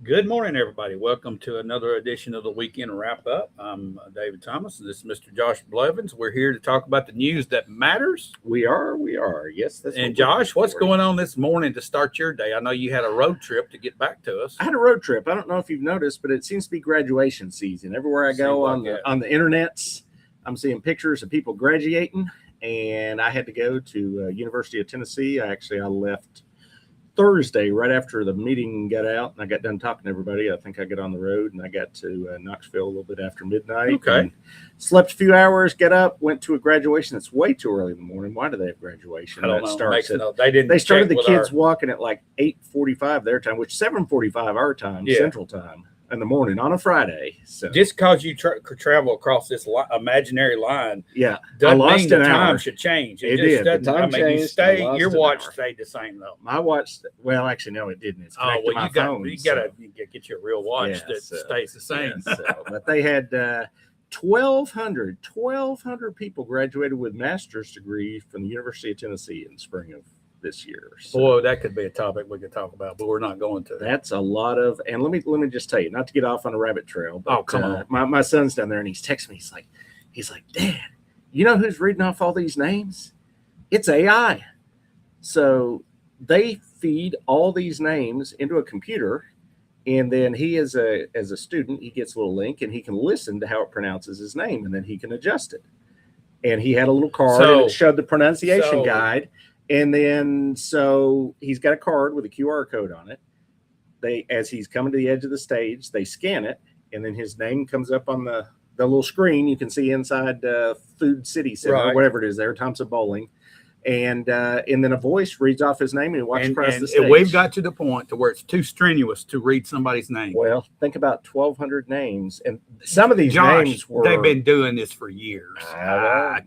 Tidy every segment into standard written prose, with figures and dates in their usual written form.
Good morning, everybody. Welcome to another edition of the Weekend Wrap Up. I'm David Thomas, and this is Mr. Josh Blevins. We're here to talk about the news that matters. We are. Yes, that's And Josh, what's going on this morning to start your day? I know you had a road trip to get back to us. I had a road trip. I don't know if you've noticed, but it seems to be graduation season. Everywhere I go on the internets, I'm seeing pictures of people graduating, and I had to go to University of Tennessee. I left Thursday right after the meeting got out, and I got done talking to everybody. I think I got on the road, and I got to Knoxville a little bit after midnight. Okay. Slept a few hours, got up, went to a graduation that's way too early in the morning. Why do they have graduation? I don't know. They started the kids walking at like 8:45 their time, which 7:45 our time, Central Time, in the morning on a Friday. So just because you travel across this imaginary line, I lost mean the an time hour. should change. It did. The time changed. Your watch stayed the same though. My watch, well, actually, no, it didn't. It's connected to my phone. You gotta get your real watch that stays the same. But they had 1,200 people graduated with master's degrees from the University of Tennessee in the spring of this year. So boy, that could be a topic we could talk about, but we're not going to. That's a lot of, and let me just tell you, not to get off on a rabbit trail, but come on. My son's down there and he's texting me. He's like, Dad, you know who's reading off all these names? It's AI. So they feed all these names into a computer, and then he as a student, he gets a little link and he can listen to how it pronounces his name, and then he can adjust it. And he had a little card and it showed the pronunciation guide. And then, so he's got a card with a QR code on it. As he's coming to the edge of the stage, they scan it, and then his name comes up on the little screen. You can see inside Food City Center, or whatever it is there, Thompson Bowling. And then a voice reads off his name and he walks across the stage. We've got to the point to where it's too strenuous to read somebody's name. Well, think about 1,200 names, and some of these names were. They've been doing this for years.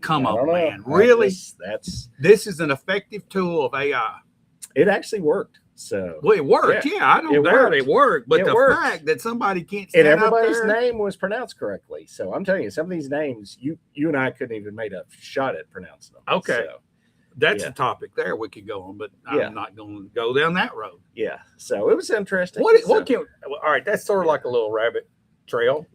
Come on, man! Really? This is an effective tool of AI. It actually worked. So it worked. Yeah, I don't doubt it worked. But fact that somebody can't stand and everybody's name was pronounced correctly. So I'm telling you, some of these names, you and I couldn't even made a shot at pronouncing them. Okay. So, that's a topic there we could go on, but I'm not going to go down that road. Yeah. So it was interesting. All right, that's sort of like a little rabbit trail.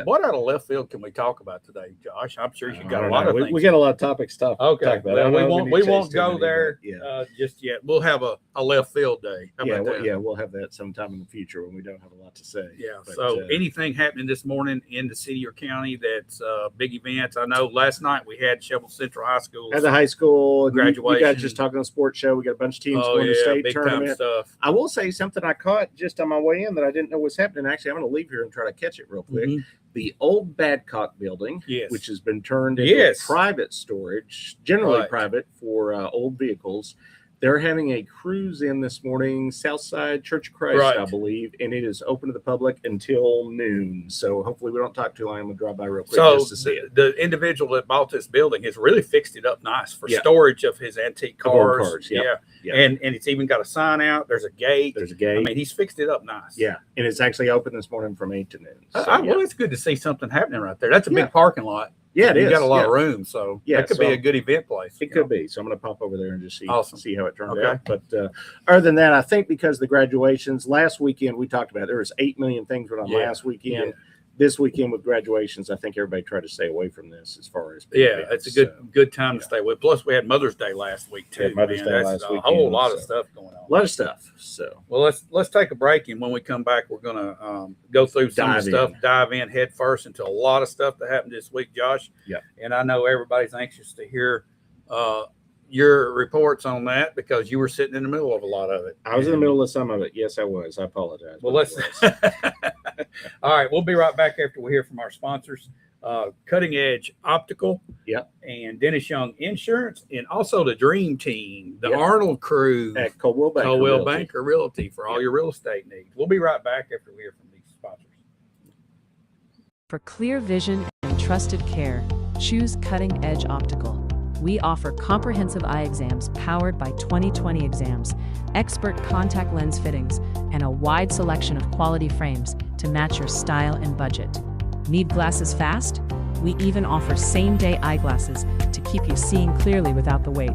What out of left field can we talk about today, Josh? I'm sure you got a lot of things. We got a lot of topics to talk about. Well, we won't go there just yet. We'll have a left field day. We'll have that sometime in the future when we don't have a lot to say. So anything happening this morning in the city or county that's big events? I know last night we had Shelby Central High School. At the high school graduation. You guys just talking on the sports show. We got a bunch of teams going to state tournament stuff. I will say something I caught just on my way in that I didn't know was happening. Actually, I'm going to leave here and try to catch it real quick. The old Badcock building, which has been turned into private storage, generally private for old vehicles. They're having a cruise in this morning, Southside Church of Christ, I believe, and it is open to the public until noon. So hopefully we don't talk too long. I'm going to drive by real quick just to see it. The individual that bought this building has really fixed it up nice for storage of his antique cars. And it's even got a sign out. There's a gate. I mean, he's fixed it up nice. Yeah, and it's actually open this morning from 8 to noon. So, well, it's good to see something happening right there. That's a big parking lot. Yeah, it is. You got a lot of room, so that could be a good event place. It could be. So I'm going to pop over there and just see how it turned out. But other than that, I think because the graduations last weekend we talked about, there was 8 million things went on last weekend. Yeah. This weekend with graduations, I think everybody tried to stay away from this as far as it's a good time to stay away. Plus, we had Mother's Day last week too. Mother's Day last week. A whole lot of stuff going on. A lot of stuff. So let's take a break, and when we come back, we're gonna go through some of the stuff, dive in head first into a lot of stuff that happened this week, Josh. Yeah. And I know everybody's anxious to hear your reports on that because you were sitting in the middle of a lot of it. I was in the middle of some of it. Yes, I was. I apologize. Well, let's. All right, we'll be right back after we hear from our sponsors, Cutting Edge Optical, and Dennis Young Insurance, and also the Dream Team, the Arnold crew at Coldwell Banker Realty for all your real estate needs. We'll be right back after we hear from these sponsors. For clear vision and trusted care, choose Cutting Edge Optical. We offer comprehensive eye exams powered by 20/20 exams, expert contact lens fittings, and a wide selection of quality frames to match your style and budget. Need glasses fast? We even offer same-day eyeglasses to keep you seeing clearly without the wait.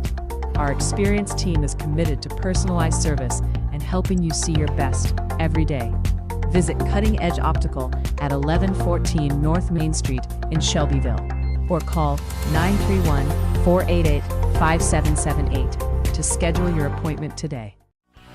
Our experienced team is committed to personalized service and helping you see your best every day. Visit Cutting Edge Optical at 1114 North Main Street in Shelbyville or call 931-488-5778 to schedule your appointment today.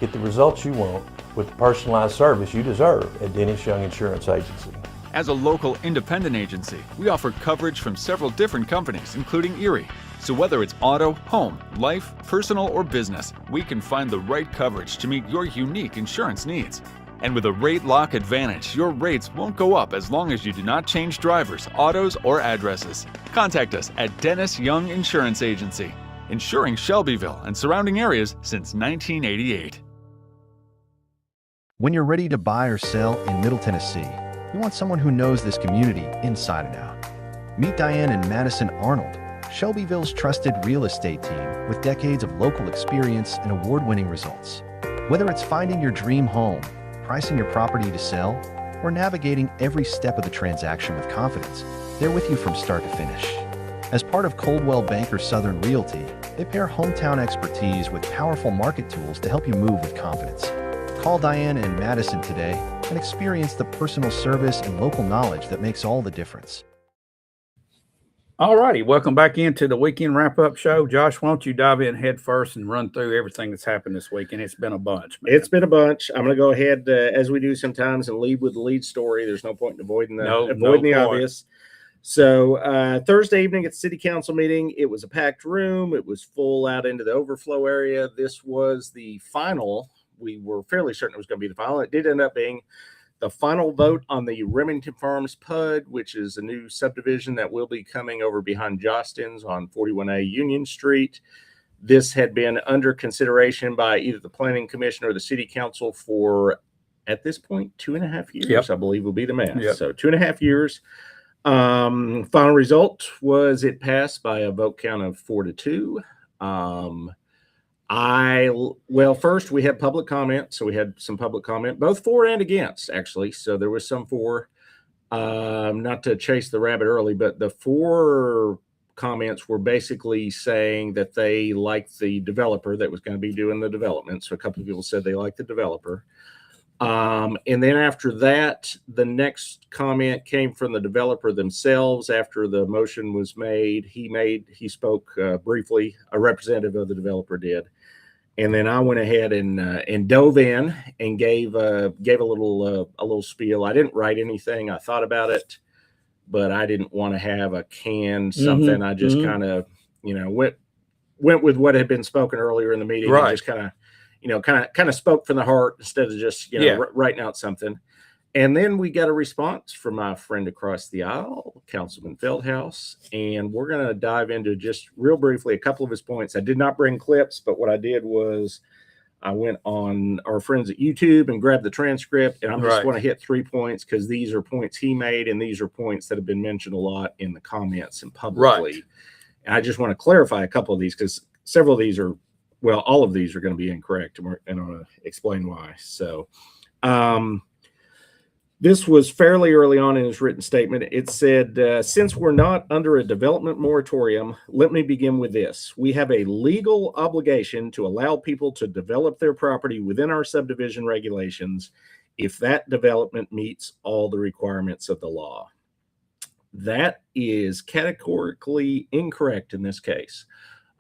Get the results you want with the personalized service you deserve at Dennis Young Insurance Agency. As a local independent agency, we offer coverage from several different companies, including Erie. So whether it's auto, home, life, personal, or business, we can find the right coverage to meet your unique insurance needs. And with a rate lock advantage, your rates won't go up as long as you do not change drivers, autos, or addresses. Contact us at Dennis Young Insurance Agency, insuring Shelbyville and surrounding areas since 1988. When you're ready to buy or sell in Middle Tennessee, you want someone who knows this community inside and out. Meet Diane and Madison Arnold, Shelbyville's trusted real estate team with decades of local experience and award-winning results. Whether it's finding your dream home, pricing your property to sell, or navigating every step of the transaction with confidence, they're with you from start to finish. As part of Coldwell Banker Southern Realty, they pair hometown expertise with powerful market tools to help you move with confidence. Call Diane and Madison today and experience the personal service and local knowledge that makes all the difference. All righty, welcome back into the weekend wrap-up show. Josh, why don't you dive in head first and run through everything that's happened this week? And it's been a bunch, man. It's been a bunch. I'm going to go ahead, as we do sometimes, and lead with the lead story. There's no point in avoiding the obvious. So Thursday evening at the city council meeting, it was a packed room. It was full out into the overflow area. This was the final. We were fairly certain it was going to be the final. It did end up being the final vote on the Remington Farms PUD, which is a new subdivision that will be coming over behind Jostens on 41A Union Street. This had been under consideration by either the Planning Commission or the City Council for, at this point, 2.5 years, Yep. I believe will be the math. Yep. So 2.5 years. Final result was it passed by a vote count of 4-2. First we had public comment. So we had some public comment, both for and against, actually. So there was some for, not to chase the rabbit early, but the for comments were basically saying that they liked the developer that was going to be doing the development. So a couple of people said they liked the developer. And then after that, the next comment came from the developer themselves. After the motion was made, he spoke briefly. A representative of the developer did. And then I went ahead and dove in and gave a little spiel. I didn't write anything. I thought about it, but I didn't want to have a canned something. I just kind of, went with what had been spoken earlier in the meeting. Right. And just kind of spoke from the heart instead of just, writing out something. And then we got a response from my friend across the aisle, Councilman Feldhaus, and we're going to dive into just real briefly a couple of his points. I did not bring clips, but what I did was I went on our friends at YouTube and grabbed the transcript, and I'm just going to hit 3 points because these are points he made, and these are points that have been mentioned a lot in the comments and publicly. Right. And I just want to clarify a couple of these because several of these are, all of these are going to be incorrect, and I'm going to explain why. So, this was fairly early on in his written statement. It said, since we're not under a development moratorium, let me begin with this. We have a legal obligation to allow people to develop their property within our subdivision regulations if that development meets all the requirements of the law. That is categorically incorrect in this case.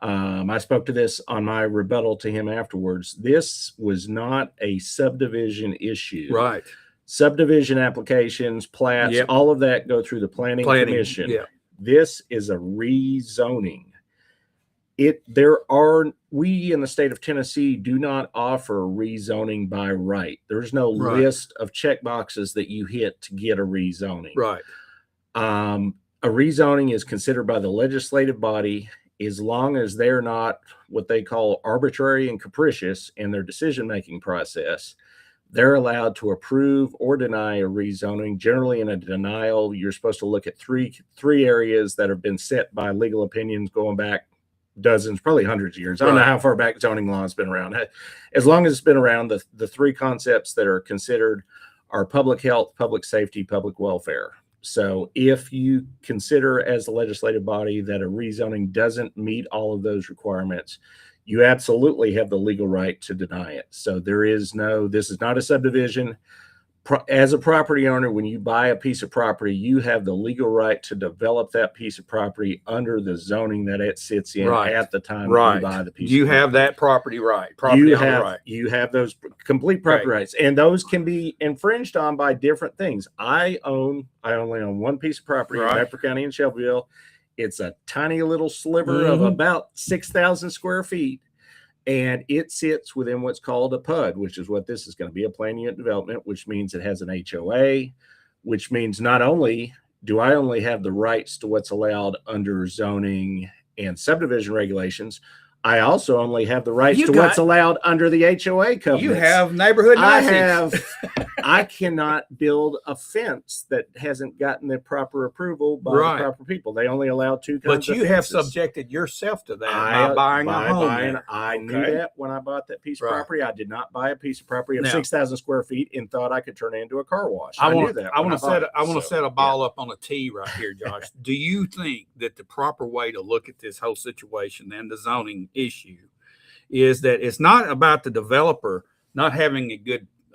I spoke to this on my rebuttal to him afterwards. This was not a subdivision issue. Right. Subdivision applications, plats, all of that go through the planning commission. Yeah. This is a rezoning. We in the state of Tennessee do not offer rezoning by right. There's no list of check boxes that you hit to get a rezoning. Right. A rezoning is considered by the legislative body as long as they're not what they call arbitrary and capricious in their decision-making process. They're allowed to approve or deny a rezoning. Generally, in a denial, you're supposed to look at three areas that have been set by legal opinions going back dozens, probably hundreds of years. I don't know how far back zoning law has been around. As long as it's been around, the three concepts that are considered are public health, public safety, public welfare. So if you consider as the legislative body that a rezoning doesn't meet all of those requirements, you absolutely have the legal right to deny it. So this is not a subdivision. as a property owner, when you buy a piece of property, you have the legal right to develop that piece of property under the zoning that it sits in Right. at the time that Right. you buy the piece. You of have property. that property right. Property You owner have right. you have those complete property Right. rights, and those can be infringed on by different things. I only own one piece of property Right. in Bedford County in Shelbyville. It's a tiny little sliver of Mhm. about 6,000 square feet. And it sits within what's called a PUD, which is what this is going to be, a plan unit development, which means it has an HOA, which means not only do I only have the rights to what's allowed under zoning and subdivision regulations, I also only have the rights You to got- what's allowed under the HOA covenants. You have neighborhood I Nazis. I cannot build a fence that hasn't gotten the proper approval by Right. the proper people. They only allow two kinds But of you have fences. subjected yourself to that by buying a home. there. I knew Okay. that when I bought that piece of Right. property. I did not buy a piece of property of Now- 6,000 square feet and thought I could turn it into a car wash. I knew want that. I when want to bought set it. I want to So, set a ball up on a tee right here, Josh. Do you think that the proper way to look at this whole situation and the zoning issue is that it's not about the developer not having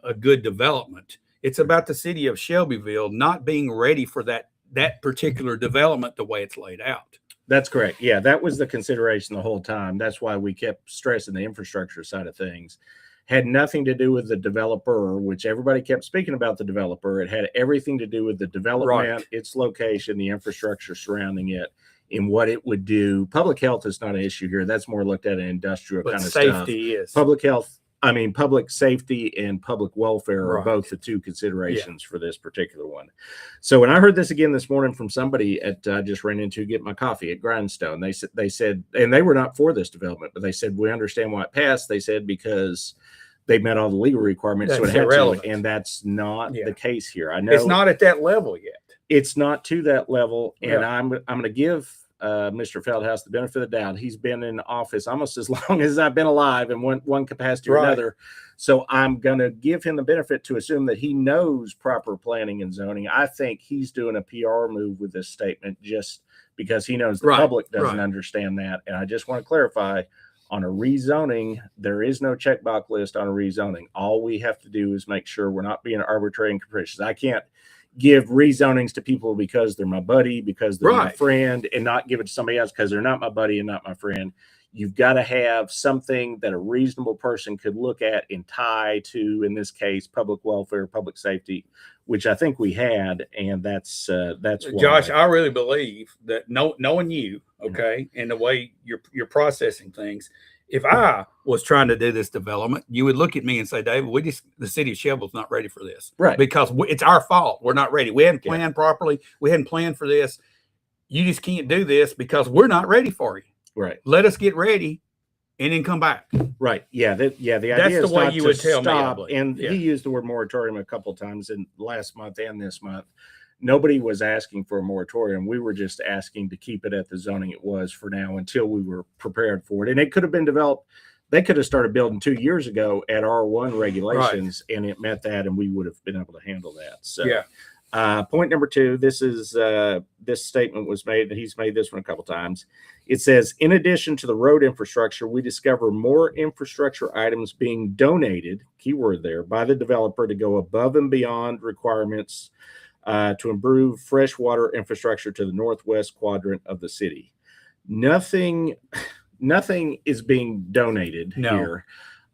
a good development? It's about the city of Shelbyville not being ready for that particular development the way it's laid out. That's correct. Yeah, that was the consideration the whole time. That's why we kept stressing the infrastructure side of things. Had nothing to do with the developer, which everybody kept speaking about the developer. It had everything to do with the development, Right. its location, the infrastructure surrounding it, and what it would do. Public health is not an issue here. That's more looked at in industrial But kind of stuff. safety is Public health, I mean, public safety and public welfare are Right. both the two considerations for this particular one. So when I heard this again this morning from somebody I just ran into get my coffee at Grindstone, they said, and they were not for this development, but they said, we understand why it passed. They said, because they met all the legal requirements. So it That's had irrelevant. to, and that's not Yeah. the case here. I know it's not at that level yet. it's not to that level, and Yeah. I'm going to give Mr. Feldhouse the benefit of the doubt. He's been in office almost as long as I've been alive in one capacity or Right. another. So I'm going to give him the benefit to assume that he knows proper planning and zoning. I think he's doing a PR move with this statement just because he knows the Right, public doesn't right. understand that. And I just want to clarify, on a rezoning, there is no checkbox list on a rezoning. All we have to do is make sure we're not being arbitrary and capricious. I can't give rezonings to people because they're my buddy, because they're my Right. friend, and not give it to somebody else because they're not my buddy and not my friend. You've got to have something that a reasonable person could look at and tie to, in this case, public welfare, public safety, which I think we had, and that's why. Josh, I really believe that knowing you, okay, and the way you're processing things, if I was trying to do this development, you would look at me and say, David, the city of Shelbyville's not ready for this. Right. Because it's our fault. We're not ready. We hadn't Yeah. planned properly. We hadn't planned for this. You just can't do this because we're not ready for you. Right. Let us get ready and then come back. Right. Yeah. The idea That's is the way not you to would tell me, I stop. believe. And Yeah. he used the word moratorium a couple of times in last month and this month. Nobody was asking for a moratorium. We were just asking to keep it at the zoning it was for now until we were prepared for it. And it could have been developed. They could have started building 2 years ago at R1 regulations, and it met that, and we would have been able to handle that. So, Yeah. Point number 2, this statement was made, and he's made this one a couple times. It says, in addition to the road infrastructure, we discover more infrastructure items being donated, keyword there, by the developer to go above and beyond requirements to improve freshwater infrastructure to the northwest quadrant of the city. Nothing is being donated No. here.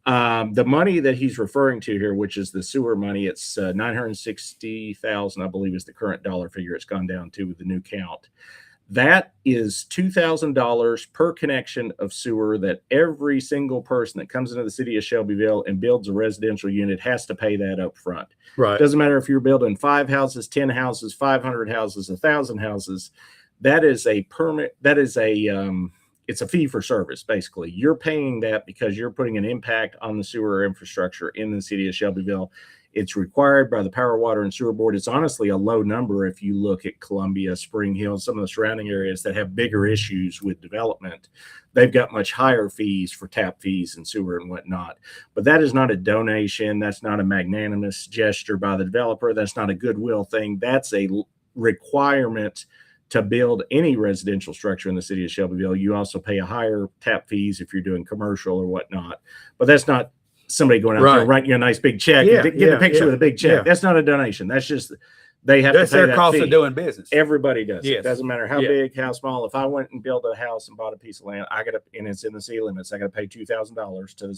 The money that he's referring to here, which is the sewer money, it's $960,000, I believe, is the current dollar figure. It's gone down to with the new count. That is $2,000 per connection of sewer that every single person that comes into the city of Shelbyville and builds a residential unit has to pay that up front. Right. Doesn't matter if you're building 5 houses, 10 houses, 500 houses, 1,000 houses. That is a permit. That is it's a fee for service. Basically, you're paying that because you're putting an impact on the sewer infrastructure in the city of Shelbyville. It's required by the Power, Water, and Sewer Board. It's honestly a low number if you look at Columbia, Spring Hill, some of the surrounding areas that have bigger issues with development. They've got much higher fees for tap fees and sewer and whatnot. But that is not a donation. That's not a magnanimous gesture by the developer. That's not a goodwill thing. That's a requirement to build any residential structure in the city of Shelbyville. You also pay a higher tap fees if you're doing commercial or whatnot. But that's not somebody going out there Right. and writing you a nice big check Yeah, and get yeah, a picture yeah, with a big check. yeah. That's not a donation. That's just they have That's to pay their that cost fee. of doing business. Everybody does. Yes. It doesn't matter how Yeah. big, how small. If I went and built a house and bought a piece of land, and it's in the city limits, I got to pay $2,000 to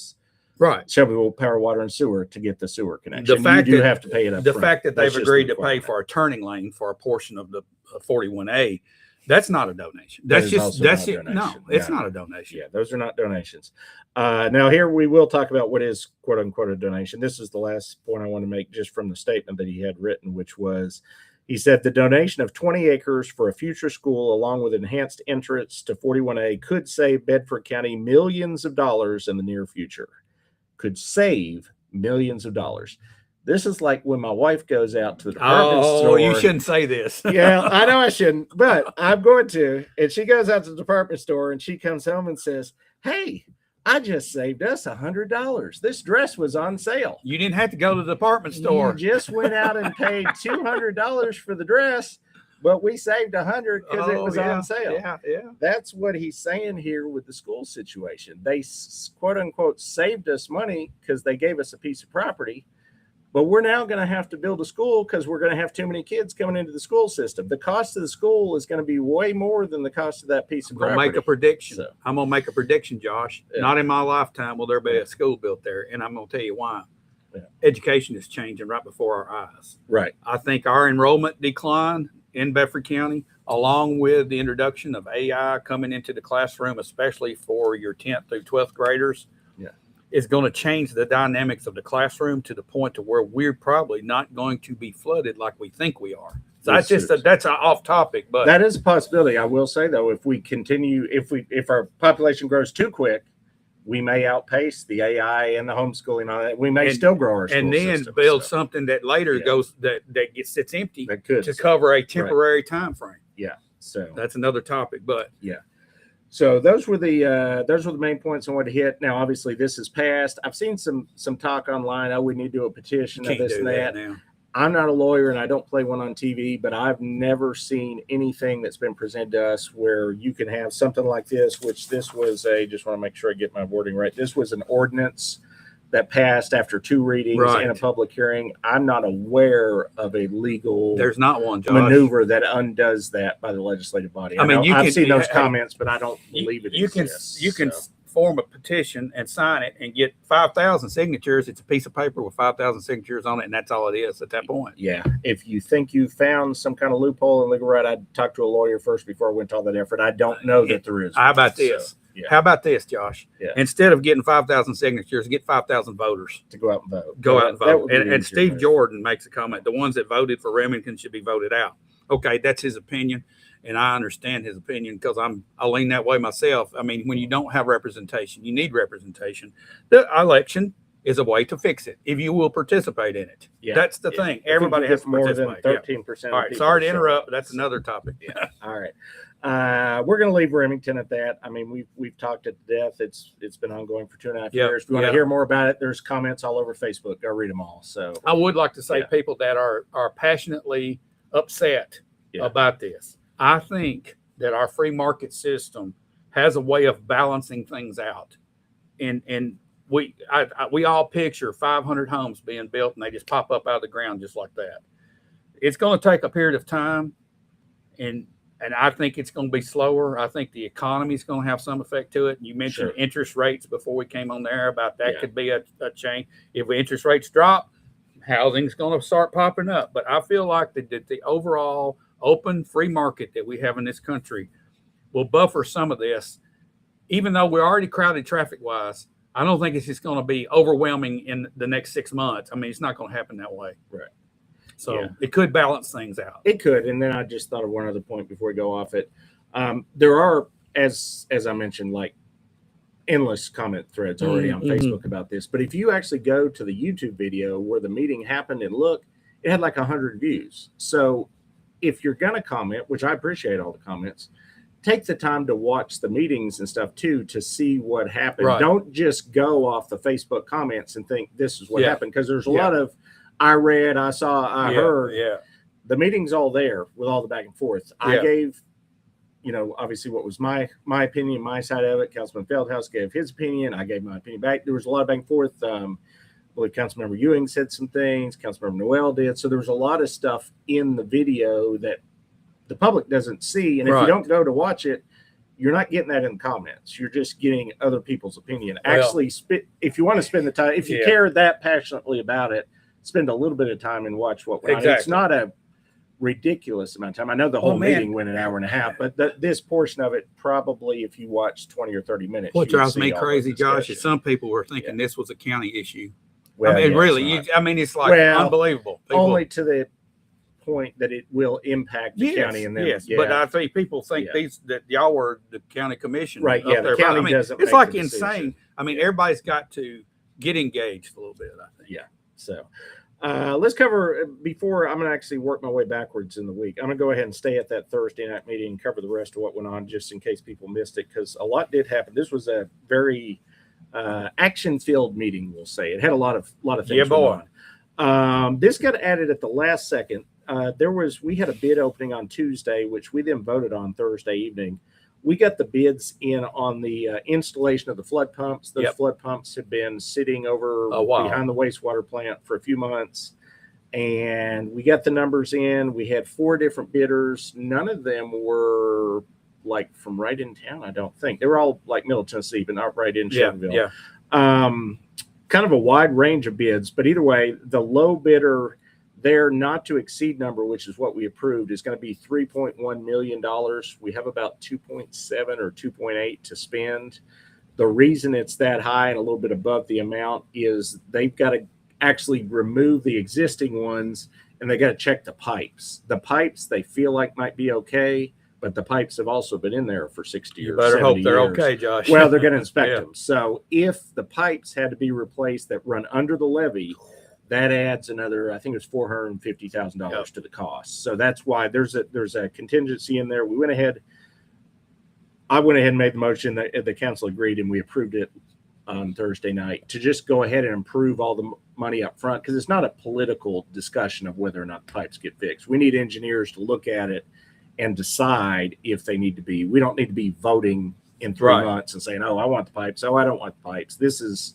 Right. Shelbyville Power, Water, and Sewer to get the sewer connection. fact you do that- have to pay it up The front. fact that That's they've just the agreed to pay requirement. for a turning lane for a portion of the 41A, that's not a donation. That That's is just also that's not a it. No, donation. it's Yeah. not a donation. Yeah, those are not donations. Now, here we will talk about what is quote unquote a donation. This is the last point I want to make just from the statement that he had written, which was he said the donation of 20 acres for a future school along with enhanced entrance to 41A could save Bedford County millions of dollars in the near future. Could save millions of dollars. This is like when my wife goes out to the department Oh, store. you shouldn't say this. Yeah, I know I shouldn't, but I'm going to. And she goes out to the department store and she comes home and says, "Hey, I just saved us $100. This dress was on sale. You didn't have to go to the department store. You just went out and paid $200 for the dress, but we saved $100 because it Oh, was yeah, on sale." Yeah, yeah. That's what he's saying here with the school situation. They quote unquote saved us money because they gave us a piece of property. But we're now going to have to build a school because we're going to have too many kids coming into the school system. The cost of the school is going to be way more than the cost of that piece of I'm gonna property. make a prediction. So- I'm gonna make a prediction, Josh. Yeah. Not in my lifetime will there be a school built there, and I'm gonna tell you why. Yeah. Education is changing right before our eyes. Right. I think our enrollment decline in Bedford County, along with the introduction of AI coming into the classroom, especially for your 10th through 12th graders, Yeah. is going to change the dynamics of the classroom to the point to where we're probably not going to be flooded like we think we are. So Yes, that's off topic, but That is a possibility. I will say though, if we continue, if our population grows too quick, we may outpace the AI and the homeschooling on it. We may And- still grow our school and then system, build so something that later Yeah. goes that sits empty that could. to cover a temporary time frame. Yeah. So That's another topic, but So those were the main points I wanted to hit. Now, obviously, this is passed. I've seen some talk online. Oh, we need to do a petition of can't this do and that that. now. I'm not a lawyer and I don't play one on TV, but I've never seen anything that's been presented to us where you can have something like this. Which this was just want to make sure I get my wording right. This was an ordinance that passed after 2 readings Right. and a public hearing. I'm not aware of a legal There's not one, Josh. maneuver that undoes that by the legislative body. I mean, know you I've can- seen those hey, comments, but I don't You- believe it you can exists, you can so. form a petition and sign it and get 5,000 signatures. It's a piece of paper with 5,000 signatures on it, and that's all it is at that point. Yeah, if you think you found some kind of loophole in legal right, I'd talk to a lawyer first before I went to all that effort. I don't know that there is. How about So, this? yeah, How about this, Josh? Yeah. Instead of getting 5,000 signatures, get 5,000 voters. to go out and vote. Go out and That vote. would be And the easier Steve move. Jordan makes a comment. The ones that voted for Remington should be voted out. Okay, that's his opinion, and I understand his opinion because I lean that way myself. I mean, when you don't have representation, you need representation. The election is a way to fix it if you will participate in it. Yeah. That's the Yeah. thing. If you Everybody get has to more than participate. Yeah. 13%. All right, sorry to interrupt. But that's another topic. All right. We're going to leave Remington at that. I mean, we've talked it to death. It's been ongoing for 2.5 Yeah, years. If you want yeah. to hear more about it, there's comments all over Facebook. Go read them all. So I would like to say Yeah. people that are passionately upset Yeah. about this. I think that our free market system has a way of balancing things out, and we all picture 500 homes being built and they just pop up out of the ground just like that. It's going to take a period of time, and I think it's going to be slower. I think the economy is going to have some effect to it. You mentioned Sure. interest rates before we came on there about that Yeah. could be a change. If interest rates drop, housing's going to start popping up. But I feel like the overall open free market that we have in this country will buffer some of this. Even though we're already crowded traffic wise, I don't think it's just going to be overwhelming in the next 6 months. I mean, it's not going to happen that way. Right. So Yeah. it could balance things out. it could. And then I just thought of one other point before we go off it. There are, as I mentioned, like endless comment threads already on Mhm. Facebook about this. But if you actually go to the YouTube video where the meeting happened and look, it had like 100 views. So if you're going to comment, which I appreciate all the comments, take the time to watch the meetings and stuff too to see what happened. Right. Don't just go off the Facebook comments and think this is what Yeah. happened, because there's a Yeah. lot of I read, I saw, I Yeah, heard. Yeah. The meeting's all there with all the back and forth. I Yeah. gave, you know, obviously what was my opinion, my side of it. Councilman Feldhouse gave his opinion. I gave my opinion back. There was a lot of back and forth. I believe Councilmember Ewing said some things. Councilmember Noel did. So there was a lot of stuff in the video that the public doesn't see. And if you don't go to watch it, you're not getting that in the comments. You're just getting other people's opinion. Actually, if you want to spend the time, if you care that passionately about it, spend a little bit of time and watch what went on. It's not a ridiculous amount of time. I know the whole meeting went an hour and a half, but this portion of it, probably if you watch 20 or 30 minutes. What drives me crazy, Josh, is some people were thinking this was a county issue. Well, I mean, really, it's like unbelievable. People, only to the point that it will impact the county and then but I think people think that y'all were the county commission, right? Yeah, the county doesn't. It's like insane. I mean, everybody's got to get engaged a little bit, I think. Yeah. So let's cover before I'm going to actually work my way backwards in the week. I'm going to go ahead and stay at that Thursday night meeting and cover the rest of what went on, just in case people missed it, because a lot did happen. This was a very action-filled meeting. We'll say it had a lot of things. Yeah, boy. This got added at the last second. We had a bid opening on Tuesday, which we then voted on Thursday evening. We got the bids in on the installation of the flood pumps. Those flood pumps have been sitting over behind the wastewater plant for a few months. And we got the numbers in. We had 4 different bidders. None of them were like from right in town, I don't think. They were all like Middle Tennessee, but not right in Shelbyville. Yeah. Kind of a wide range of bids. But either way, the low bidder, their not to exceed number, which is what we approved, is going to be $3.1 million. We have about 2.7 or 2.8 to spend. The reason it's that high and a little bit above the amount is they've got to actually remove the existing ones and they got to check the pipes. The pipes they feel like might be okay, but the pipes have also been in there for 60 years. Better hope they're okay, Josh. Well, they're going to inspect them. So if the pipes had to be replaced that run under the levee, that adds another, I think it's $450,000 to the cost. So that's why there's a contingency in there. I went ahead and made the motion that the council agreed, and we approved it on Thursday night to just go ahead and improve all the money up front, because it's not a political discussion of whether or not the pipes get fixed. We need engineers to look at it and decide if they need to be. We don't need to be voting in 3 months and saying, oh, I want the pipes. Oh, I don't want the pipes. This is,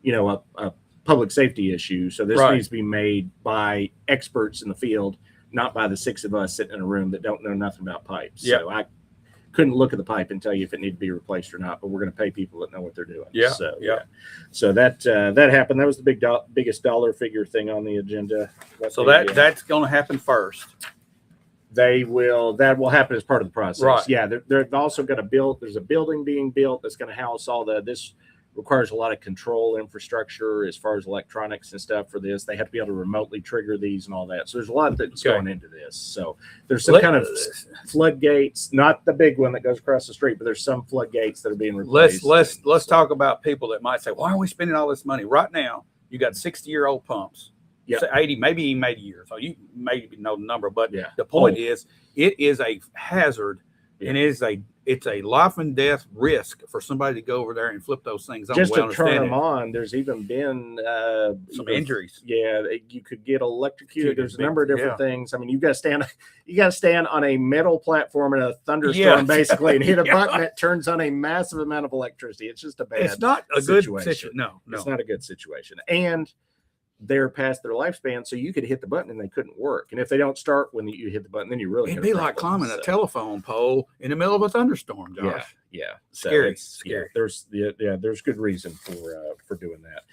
a public safety issue. So this needs to be made by experts in the field, not by the 6 of us sitting in a room that don't know nothing about pipes. So I couldn't look at the pipe and tell you if it needed to be replaced or not, but we're going to pay people that know what they're doing. So that happened. That was the biggest dollar figure thing on the agenda. So that's going to happen first. That will happen as part of the process. Right. Yeah. They've also got there's a building being built that's going to house all this requires a lot of control infrastructure as far as electronics and stuff for this. They have to be able to remotely trigger these and all that. So there's a lot that's going into this. So there's some kind of floodgates, not the big one that goes across the street, but there's some floodgates that are being replaced. Let's talk about people that might say, why are we spending all this money? Right now, you got 60-year-old pumps. Yep. 80, maybe even 80 years. So you maybe know the number, but the point is, it is a hazard, and it's a life and death risk for somebody to go over there and flip those things on. Just to turn them on, there's even been some injuries. Yeah, you could get electrocuted. There's a number of different things. I mean, you got to stand on a metal platform in a thunderstorm, basically, and hit a button that turns on a massive amount of electricity. It's just a bad. It's not a good situation. No, it's not a good situation. And they're past their lifespan, so you could hit the button and they couldn't work. And if they don't start when you hit the button, then you really it'd be like climbing a telephone pole in the middle of a thunderstorm, Josh. Yeah. So scary. There's good reason for doing that.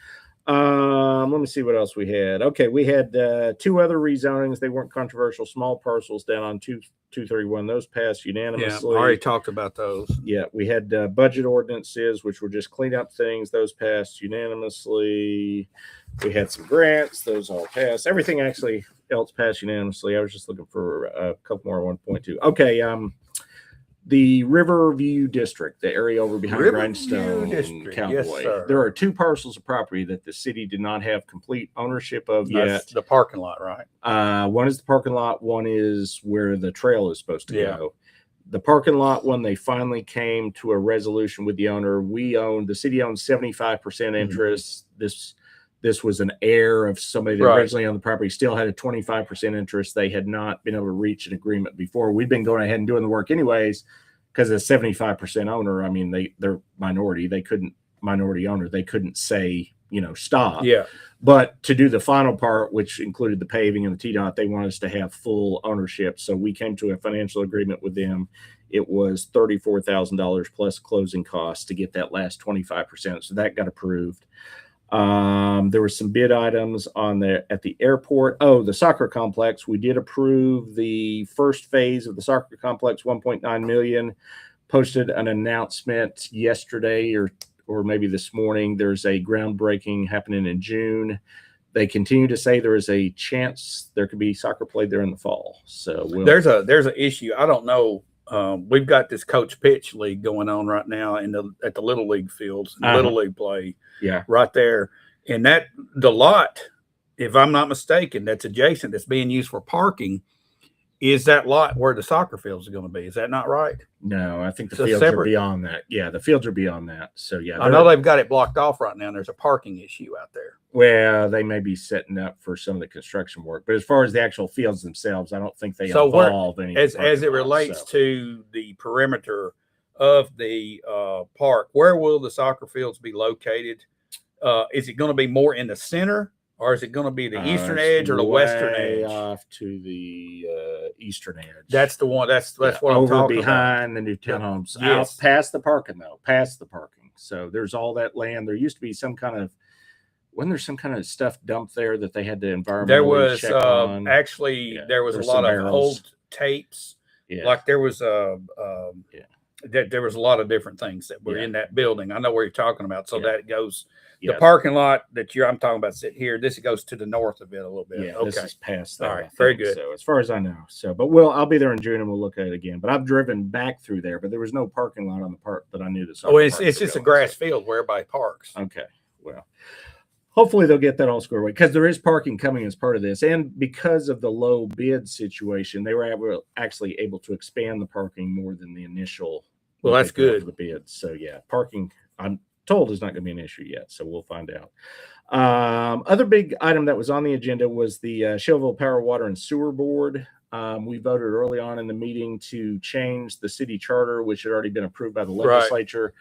Let me see what else we had. Okay, we had 2 other rezonings. They weren't controversial. Small parcels down on 231. Those passed unanimously. Yeah, I already talked about those. Yeah, we had budget ordinances, which were just cleanup things. Those passed unanimously. We had some grants. Those all passed. Everything actually else passed unanimously. I was just looking for a couple more 1.2. Okay, the Riverview District, the area over behind Grindstone Cowboy. Yes, there are 2 parcels of property that the city did not have complete ownership of yet. The parking lot, right? One is the parking lot. One is where the trail is supposed to go. The parking lot one, they finally came to a resolution with the owner. The city owns 75% interest. This was an heir of somebody that originally owned the property, still had a 25% interest. They had not been able to reach an agreement before. We've been going ahead and doing the work anyways because a 75% owner, I mean, they're minority. They couldn't say, stop. Yeah. But to do the final part, which included the paving and the TDOT, they wanted us to have full ownership. So we came to a financial agreement with them. It was $34,000 plus closing costs to get that last 25%. So that got approved. There were some bid items at the airport. Oh, the soccer complex. We did approve the first phase of the soccer complex, 1.9 million. Posted an announcement yesterday or maybe this morning. There's a groundbreaking happening in June. They continue to say there is a chance there could be soccer played there in the fall. So there's an issue. I don't know. We've got this coach pitch league going on right now at the little league fields, little league play. Yeah, right there. And the lot, if I'm not mistaken, that's adjacent, that's being used for parking, is that lot where the soccer fields are going to be. Is that not right? No, I think the So fields separate. are beyond that. Yeah, the fields are beyond that. So yeah, I know they've got it blocked off right now, and there's a parking issue out there. Well, they may be setting up for some of the construction work, but as far as the actual fields themselves, I don't think they involve any. As it relates to the perimeter of the park, where will the soccer fields be located? Is it going to be more in the center, or is it going to be the eastern edge or the western edge? Off to the eastern edge. That's the one. That's what I'm over talking behind the new townhomes. Yes. Out past the parking though, past the parking. So there's all that land. There used to be some kind of stuff dumped there that they had to environmentally There was check on. actually there was a There's lot some of barrels. old tapes. Yeah. Like there was there was a lot of different things that were in that building. I know where you're talking about. So that goes the parking lot that I'm talking about sit here. This goes to the north of it a little bit. Yeah, okay. this is past that. All right, I very think. good. So as far as I know, but I'll be there in June and we'll look at it again. But I've driven back through there, but there was no parking lot on the part that I knew this. It's just a grass field where everybody parks. Okay, well, hopefully they'll get that all squared away because there is parking coming as part of this, and because of the low bid situation, they were actually able to expand the parking more than the initial. Well, that's good. The bid. So yeah, parking I'm told is not going to be an issue yet. So we'll find out. Other big item that was on the agenda was the Shelbyville Power, Water, and Sewer Board. We voted early on in the meeting to change the city charter, which had already been approved by the legislature. Right.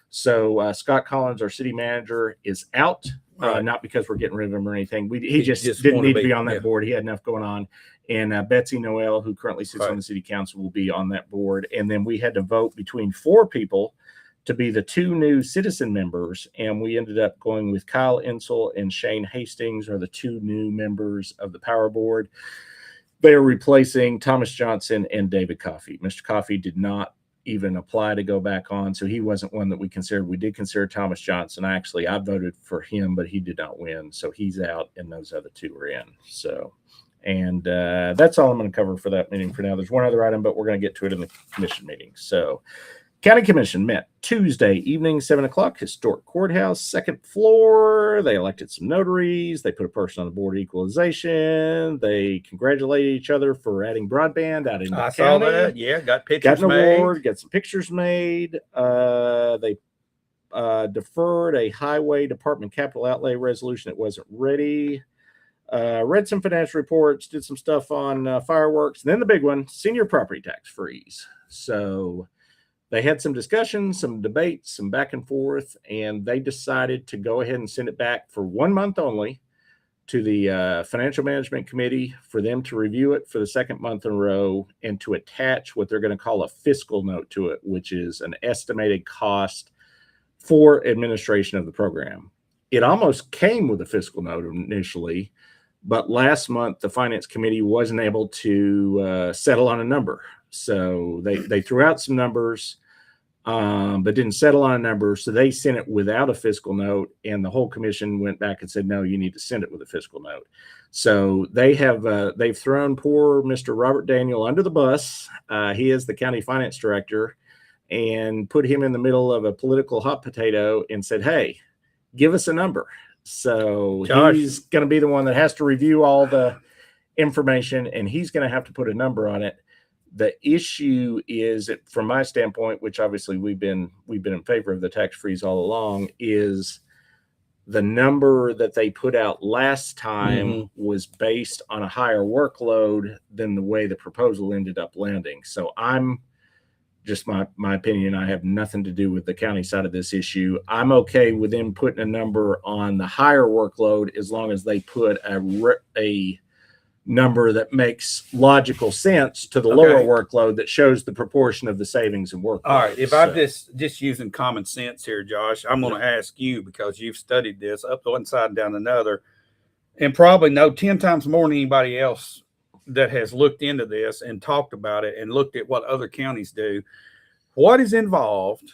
So Scott Collins, our city manager, is out. Right. Not because we're getting rid of him or anything. He just didn't need to be on that board. He had enough going on. And Betsy Noel, who currently sits on the city council, will be on that board. And then we had to vote between 4 people to be the 2 new citizen members. And we ended up going with Kyle Insel and Shane Hastings are the 2 new members of the Power Board. They are replacing Thomas Johnson and David Coffey. Mr. Coffey did not even apply to go back on, so he wasn't one that we considered. We did consider Thomas Johnson. I voted for him, but he did not win, so he's out and those other 2 are in. So, and that's all I'm going to cover for that meeting for now. There's one other item, but we're going to get to it in the commission meeting. So County Commission met Tuesday evening, 7:00, historic courthouse, 2nd floor. They elected some notaries. They put a person on the board of equalization. They congratulated each other for adding broadband out in the county. Saw that. Yeah, got pictures made. Award, got some pictures made. They deferred a highway department capital outlay resolution that wasn't ready. Read some financial reports, did some stuff on fireworks. And then the big one, senior property tax freeze. So they had some discussion, some debates, some back and forth, and they decided to go ahead and send it back for 1 month only to the Financial Management Committee for them to review it for the 2nd month in a row and to attach what they're going to call a fiscal note to it, which is an estimated cost for administration of the program. It almost came with a fiscal note initially, but last month the Finance Committee wasn't able to settle on a number. So they threw out some numbers, but didn't settle on a number. So they sent it without a fiscal note, and the whole commission went back and said, no, you need to send it with a fiscal note. So they've thrown poor Mr. Robert Daniel under the bus. He is the county finance director, and put him in the middle of a political hot potato and said, hey, give us a number. So he's going to be the one that has to review all the information, and he's going to have to put a number on it. The issue is, from my standpoint, which obviously we've been in favor of the tax freeze all along, is the number that they put out last time was based on a higher workload than the way the proposal ended up landing. So I'm just my opinion. I have nothing to do with the county side of this issue. I'm okay with them putting a number on the higher workload as long as they put a number that makes logical sense to the lower workload that shows the proportion of the savings and workload. All right. If I'm just using common sense here, Josh, I'm going to ask you, because you've studied this up one side and down another, and probably know 10 times more than anybody else that has looked into this and talked about it and looked at what other counties do. What is involved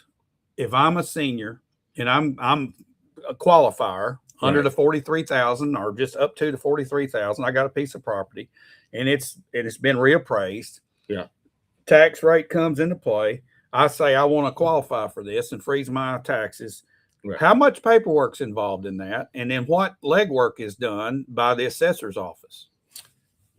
if I'm a senior and I'm a qualifier under the 43,000 or just up to the 43,000? I got a piece of property and it's been reappraised. Yeah. Tax rate comes into play. I say I want to qualify for this and freeze my taxes. Right. How much paperwork's involved in that? And then what legwork is done by the assessor's office?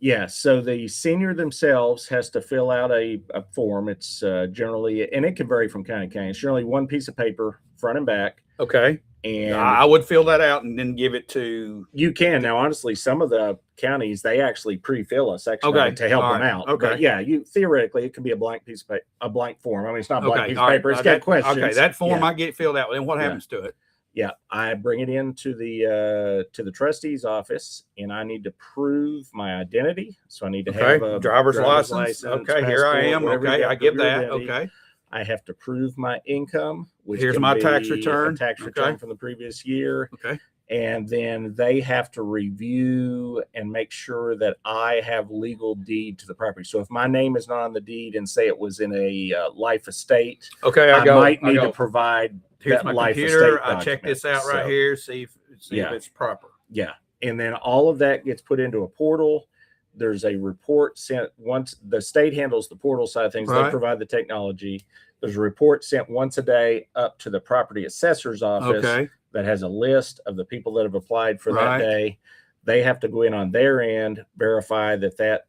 Yeah, so the senior themselves has to fill out a form. It's generally, and it can vary from county to county. It's generally one piece of paper, front and back. Okay. And I would fill that out and then give it to. You can. Now, honestly, some of the counties, they actually pre-fill a section of it to help them out. Okay. But yeah, theoretically, it can be a blank piece of paper, a blank form. I mean, it's not a blank piece of paper. It's got questions. Okay, that form I get filled out. Then what happens to it? Yeah, I bring it into the trustee's office, and I need to prove my identity. So I need to have a driver's license. Okay, here I am. Okay, I get that. Identity. Okay. I have to prove my income, which here's my tax return. Tax return from the previous year. Okay. And then they have to review and make sure that I have legal deed to the property. So if my name is not on the deed and say it was in a life estate, okay, I might need to provide. Here's that my life computer. Estate I check this out right here. See if it's proper. Yeah. And then all of that gets put into a portal. There's a report sent once. The state handles the portal side of things. Right. They provide the technology. There's a report sent once a day up to the property assessor's office that has a list of the people that have applied for that day. They have to go in on their end, verify that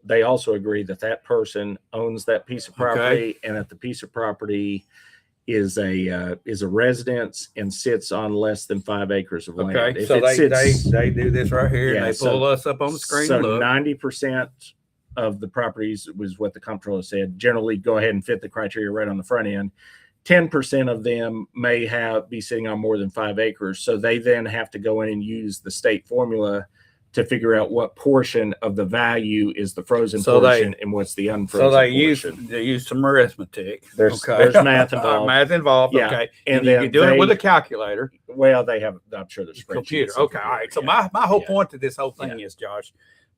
they also agree that person owns that piece of property and that the piece of property is a residence and sits on less than 5 acres of land. Okay, so they do this right here. Yeah, and they pull us up on the screen. So 90% of the properties was what the comptroller said. Generally, go ahead and fit the criteria right on the front end. 10% of them may be sitting on more than 5 acres. So they then have to go in and use the state formula to figure out what portion of the value is the frozen portion and what's the unfrozen portion. They use some arithmetic. There's math involved. Math involved. Yeah. Okay. And then you do it with a calculator. Well, they have, I'm sure there's computer. Okay. All right. So my whole point to this whole thing is, Josh,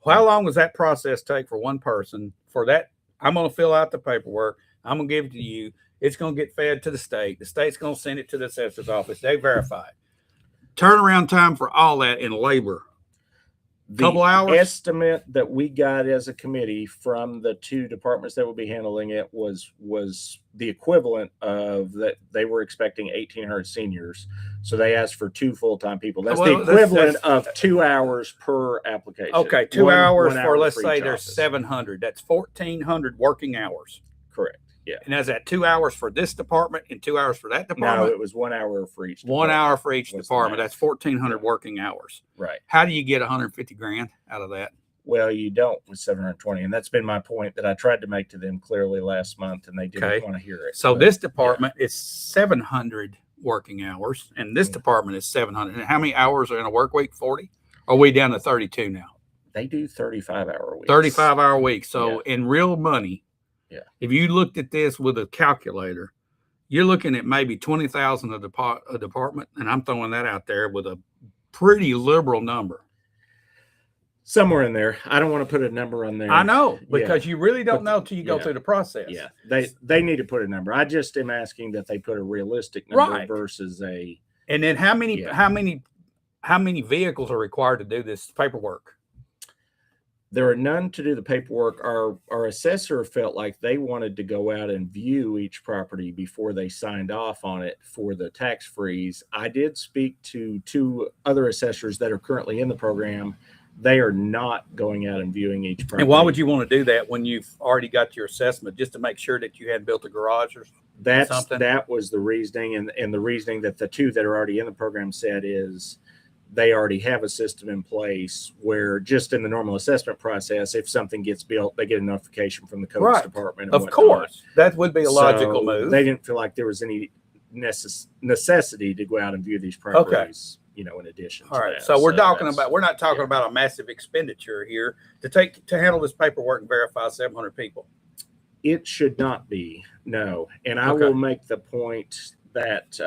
how long does that process take for one person for that? I'm going to fill out the paperwork. I'm going to give it to you. It's going to get fed to the state. The state's going to send it to the assessor's office. They verify it. Turnaround time for all that in labor. Couple hours. Estimate that we got as a committee from the two departments that will be handling it was the equivalent of that. They were expecting 1,800 seniors, so they asked for 2 full-time people. That's the equivalent of 2 hours per application. Okay, 2 hours for let's say there's 700. That's 1,400 working hours. Correct. Yeah. And is that 2 hours for this department and 2 hours for that department? No, it was 1 hour for each. 1 hour for each department. That's 1,400 working hours. Right. How do you get 150 grand out of that? Well, you don't with 720, and that's been my point that I tried to make to them clearly last month, and they didn't want to hear it. So this department is 700 working hours, and this department is 700. And how many hours are in a work week? 40? Or are we down to 32 now? They do 35-hour weeks. 35-hour weeks. So in real money, if you looked at this with a calculator, you're looking at maybe 20,000 a department, and I'm throwing that out there with a pretty liberal number. Somewhere in there. I don't want to put a number on there. I know, because you really don't know till you go through the process. Yeah, they need to put a number. I just am asking that they put a realistic number versus a. And then how many vehicles are required to do this paperwork? There are none to do the paperwork. Our assessor felt like they wanted to go out and view each property before they signed off on it for the tax freeze. I did speak to 2 other assessors that are currently in the program. They are not going out and viewing each property. And why would you want to do that when you've already got your assessment, just to make sure that you hadn't built a garage or something? That was the reasoning, and the reasoning that the 2 that are already in the program said is they already have a system in place where just in the normal assessment process, if something gets built, they get a notification from the codes Right. department. And Of whatnot. course, that would be a logical So move. They didn't feel like there was any necessity to go out and view these properties, in addition to All right, that. so we're talking that's- about, we're not talking yeah. about a massive expenditure here to handle this paperwork and verify 700 people. It should not be, no. And I Okay. will make the point that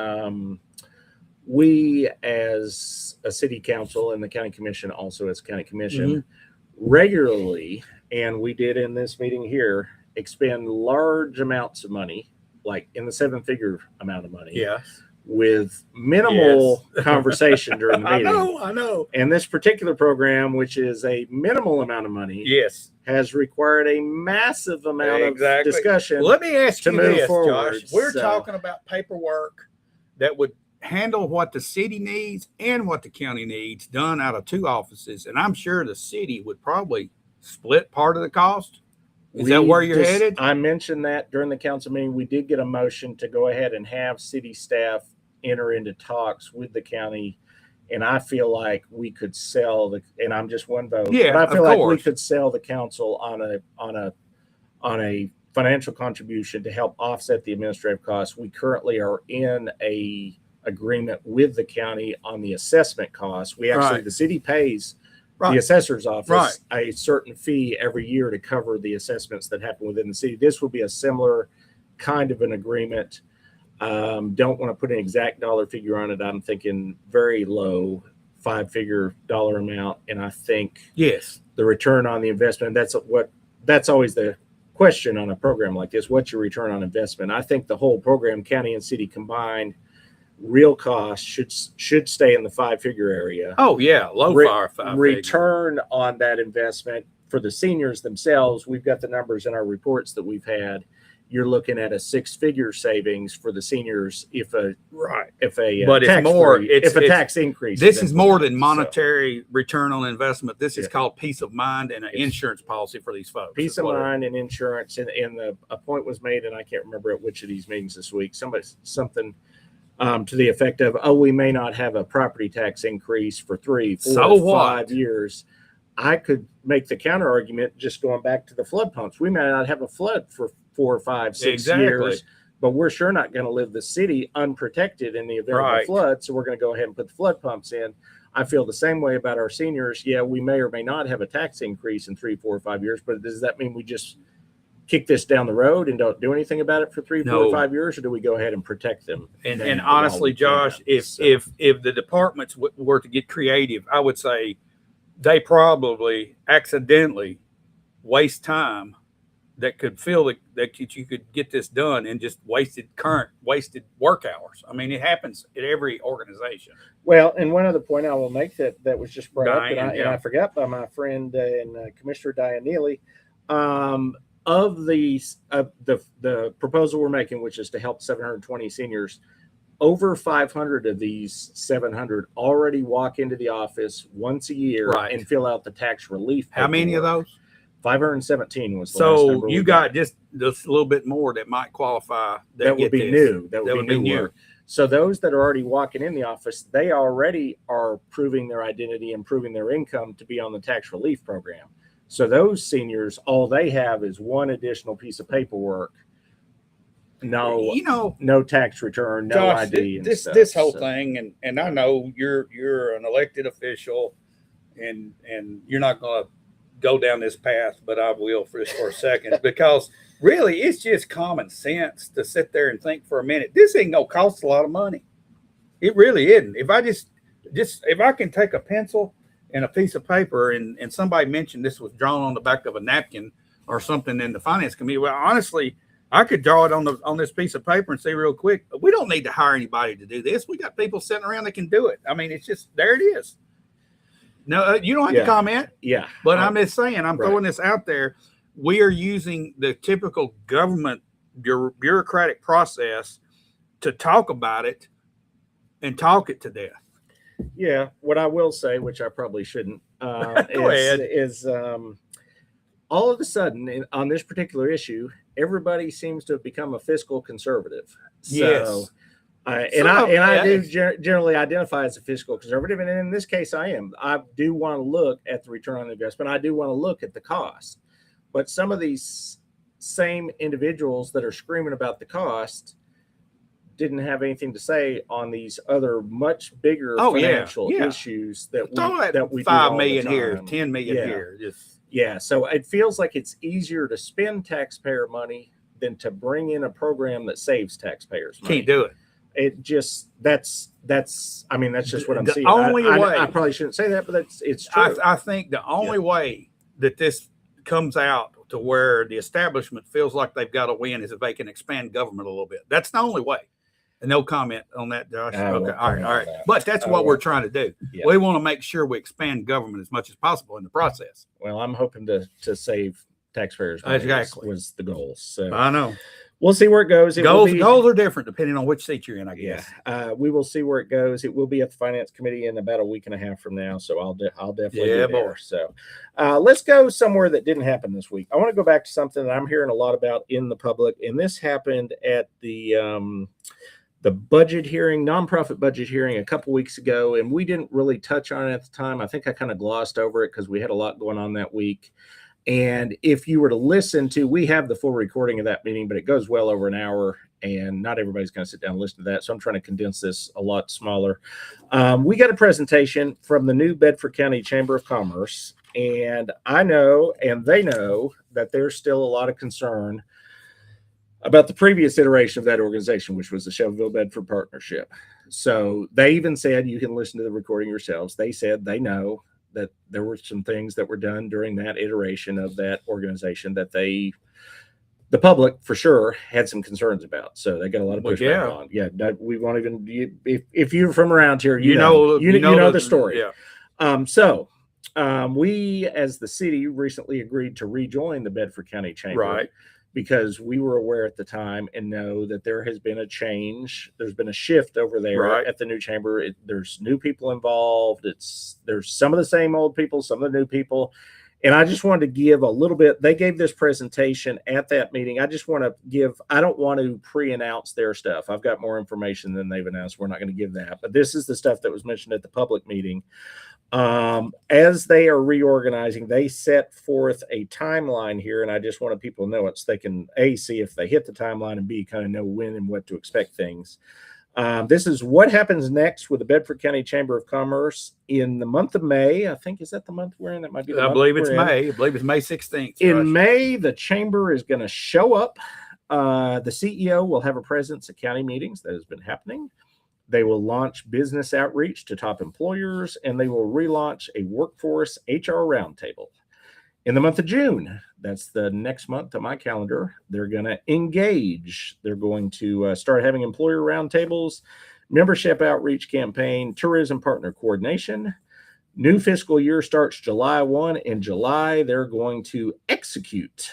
we, as a city council and the county commission, also as county commission, regularly, and we did in this meeting here, expend large amounts of money, like in the 7-figure amount of money, Yes. with minimal conversation during the I meeting. I know. And this particular program, which is a minimal amount of money, Yes. has required a massive amount Exactly. of discussion. Let me ask to you move this, forward, Josh. We're so- talking about paperwork that would handle what the city needs and what the county needs done out of 2 offices. And I'm sure the city would probably split part of the cost. Is that We where you're just- headed? I mentioned that during the council meeting. We did get a motion to go ahead and have city staff enter into talks with the county. And I feel like we could sell and I'm just one vote. Yeah, but I feel of like we course. could sell the council on a financial contribution to help offset the administrative costs. We currently are in a agreement with the county on the assessment costs. We actually, Right. the city pays the Right. assessor's office Right. a certain fee every year to cover the assessments that happen within the city. This will be a similar kind of an agreement. Don't want to put an exact dollar figure on it. I'm thinking very low 5-figure dollar amount. And I think Yes. the return on the investment, that's always the question on a program like this. What's your return on investment? I think the whole program, county and city combined, real cost should stay in the 5-figure area. Oh, yeah. Low Re- fire 5 Return on that investment for the seniors themselves, we've got the numbers in our reports that we've had. You're looking at a 6-figure savings for the seniors if a Right. but it's more- if a tax increase. This is more than implemented. So, monetary return on investment. This is Yeah. called peace of mind and an It's- insurance policy for these folks. peace is of what it- mind and insurance, and a point was made, and I can't remember at which of these meetings this week. Something to the effect of, "Oh, we may not have a property tax increase for 3, 4, So what? 5 years." I could make the counter argument, just going back to the flood pumps. We may not have a flood for 4, 5, 6 Exactly. years, but we're sure not going to live the city unprotected in the event of Right. a flood. So we're going to go ahead and put the flood pumps in. I feel the same way about our seniors. Yeah, we may or may not have a tax increase in 3, 4, 5 years, but does that mean we just kick this down the road and don't do anything about it for 3, 4, No. 5 years, or do we go ahead and protect them? And then honestly, while we Josh, can? if So- if the departments were to get creative, I would say they probably accidentally waste time that could feel that you could get this done and just wasted work hours. I mean, it happens at every organization. Well, and one other point I will make that was just brought up, and Diane, I yeah. forgot by my friend and Commissioner Diane Neely, of the proposal we're making, which is to help 720 seniors. Over 500 of these 700 already walk into the office once a year Right. and fill out the tax relief. How many of paperwork. those? 517 was the last So number we you got. got just a little bit more that might qualify. That would get be this. new. That That would be new work. So those that are already walking in the office, they already are proving their identity and proving their income to be on the tax relief program. So those seniors, all they have is one additional piece of paperwork. No, You know, no tax return, no Josh, ID. And this stuff. this whole So, thing, and I know you're an elected official, and you're not going to go down this path, but I will for a second because really it's just common sense to sit there and think for a minute. This ain't gonna cost a lot of money. It really isn't. If I just if I can take a pencil and a piece of paper and somebody mentioned this was drawn on the back of a napkin or something in the finance committee, well, honestly, I could draw it on this piece of paper and say real quick, we don't need to hire anybody to do this. We got people sitting around that can do it. I mean, it's just there it is. No, you don't have Yeah. to comment, yeah, but I'm just saying, I'm Right. throwing this out there. We are using the typical government bureaucratic process to talk about it and talk it to death. yeah. What I will say, which I probably shouldn't, Go ahead. is all of a sudden on this particular issue, everybody seems to have become a fiscal conservative. So Yes. I Yeah. generally identify as a fiscal conservative, and in this case, I am. I do want to look at the return on investment. I do want to look at the cost, but some of these same individuals that are screaming about the cost didn't have anything to say on these other much bigger financial issues that we 5 do million all the here, time. 10 million here. Just So it feels like it's easier to spend taxpayer money than to bring in a program that saves taxpayers money. can't do it. It just that's I mean that's just what I'm The seeing. only way- I probably shouldn't say that, but it's true. I think the only way that this comes out to where the establishment feels like they've got to win is if they can expand government a little bit. That's the only way. And no comment on that, Josh. I Okay, won't all right, comment all on right. that. But that's I what we're won't. trying to do. Yeah. We want to make sure we expand government as much as possible in the process. Well, I'm hoping to save taxpayers money Exactly. was the goal. So I know we'll see where it goes. It will goals be- are different depending on which seat you're in, I guess. we will see where it goes. It will be at the finance committee in about a week and a half from now, so I'll definitely Yeah, be there. boy. So let's go somewhere that didn't happen this week. I want to go back to something that I'm hearing a lot about in the public, and this happened at the budget hearing, nonprofit budget hearing a couple weeks ago, and we didn't really touch on it at the time. I think I kind of glossed over it because we had a lot going on that week. And if you were to listen to, we have the full recording of that meeting, but it goes well over an hour, and not everybody's going to sit down and listen to that. So I'm trying to condense this a lot smaller. We got a presentation from the new Bedford County Chamber of Commerce, and I know, and they know, that there's still a lot of concern about the previous iteration of that organization, which was the Shelbyville-Bedford Partnership. So they even said, you can listen to the recording yourselves. They said they know that there were some things that were done during that iteration of that organization that the public for sure had some concerns about. So they got a lot of pushback on. Yeah, we won't even. If you're from around here, you know the story. Yeah. We as the city recently agreed to rejoin the Bedford County Chamber, Right. because we were aware at the time and know that there has been a change. There's been a shift over there Right. at the new chamber. There's new people involved. There's some of the same old people, some of the new people. And I just wanted to give a little bit. They gave this presentation at that meeting. I just want to give, I don't want to pre-announce their stuff. I've got more information than they've announced. We're not going to give that. But this is the stuff that was mentioned at the public meeting. As they are reorganizing, they set forth a timeline here, and I just wanted people to know it so they can A, see if they hit the timeline, and B, kind of know when and what to expect things. This is what happens next with the Bedford County Chamber of Commerce in the month of May. I think, is that the month we're in? That might be the I month believe it's we're in. May. I believe it's May 16th. In Josh. May, the chamber is going to show up. The CEO will have a presence at county meetings. That has been happening. They will launch business outreach to top employers, and they will relaunch a workforce HR roundtable. In the month of June, that's the next month on my calendar, they're going to engage. They're going to start having employer roundtables, membership outreach campaign, tourism partner coordination. New fiscal year starts July 1. In July, they're going to execute.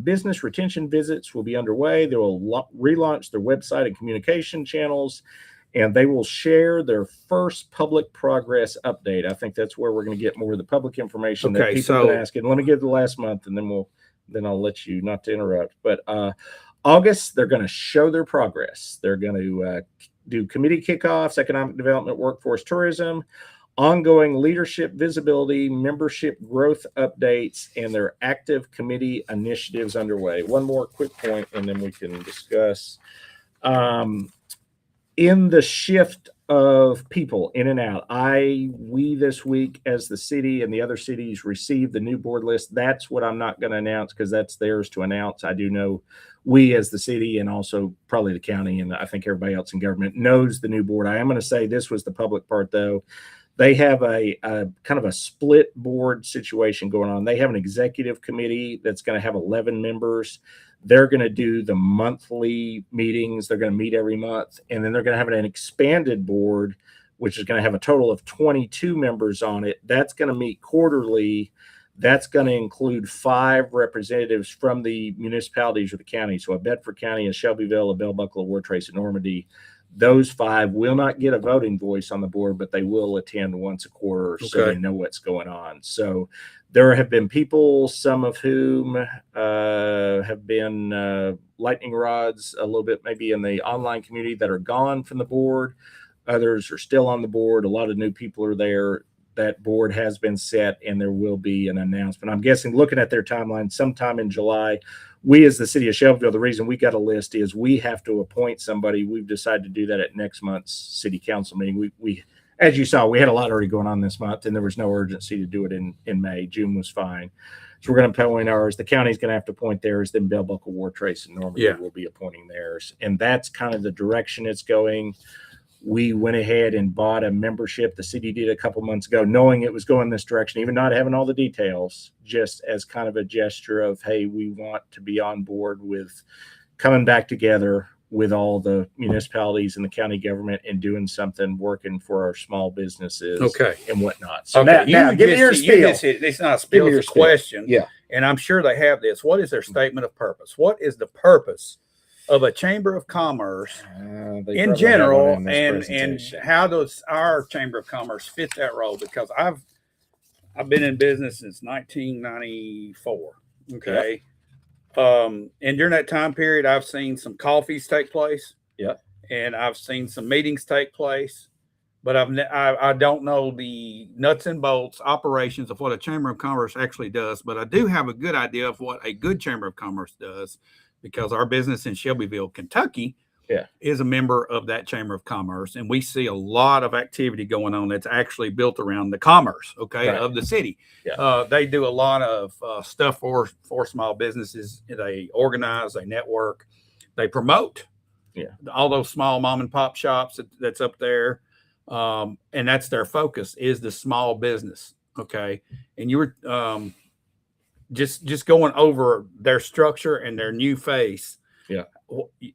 Business retention visits will be underway. They will relaunch their website and communication channels, and they will share their first public progress update. I think that's where we're going to get more of the public information that people have been asking. Let me give the last month, and then I'll let you, not to interrupt. But August, they're going to show their progress. They're going to do committee kickoffs, economic development, workforce, tourism, ongoing leadership visibility, membership growth updates, and their active committee initiatives underway. One more quick point, and then we can discuss. In the shift of people in and out, we this week as the city and the other cities received the new board list. That's what I'm not going to announce because that's theirs to announce. I do know we as the city and also probably the county, and I think everybody else in government knows the new board. I am going to say this was the public part though. They have a kind of a split board situation going on. They have an executive committee that's going to have 11 members. They're going to do the monthly meetings. They're going to meet every month. And then they're going to have an expanded board, which is going to have a total of 22 members on it. That's going to meet quarterly. That's going to include 5 representatives from the municipalities or the county. So a Bedford County, a Shelbyville, a Bell Buckle, a Ward Trace, and Normandy. Those 5 will not get a voting voice on the board, but they will attend once a quarter so Okay. they know what's going on. So there have been people, some of whom have been lightning rods a little bit, maybe in the online community, that are gone from the board. Others are still on the board. A lot of new people are there. That board has been set, and there will be an announcement. I'm guessing, looking at their timeline, sometime in July. We, as the city of Shelbyville, the reason we got a list is we have to appoint somebody. We've decided to do that at next month's city council meeting. We as you saw, we had a lot already going on this month, and there was no urgency to do it in May. June was fine. So we're going to appoint ours. The county's going to have to appoint theirs. Then Bell Buckle, War Trace, and Normandy will be appointing theirs. And that's kind of the direction it's going. We went ahead and bought a membership. The city did a couple months ago, knowing it was going this direction, even not having all the details, just as kind of a gesture of, hey, we want to be on board with coming back together with all the municipalities and the county government and doing something, working for our small businesses and whatnot. So Okay, now give me your spiel. It's not a spiel, it's a question. Yeah. And I'm sure they have this. What is their statement of purpose? What is the purpose of a chamber of commerce in general, and how does our chamber of commerce fit that role? Because I've been in business since 1994. Okay. And during that time period, I've seen some coffees take place. And I've seen some meetings take place, but I don't know the nuts and bolts operations of what a chamber of commerce actually does. But I do have a good idea of what a good chamber of commerce does, because our business in Shelbyville, Kentucky, is a member of that chamber of commerce, and we see a lot of activity going on that's actually built around the commerce, of the city. They do a lot of stuff for small businesses. They organize, they network, they promote all those small mom and pop shops that's up there, and that's their focus, is the small business. And you were just going over their structure and their new face.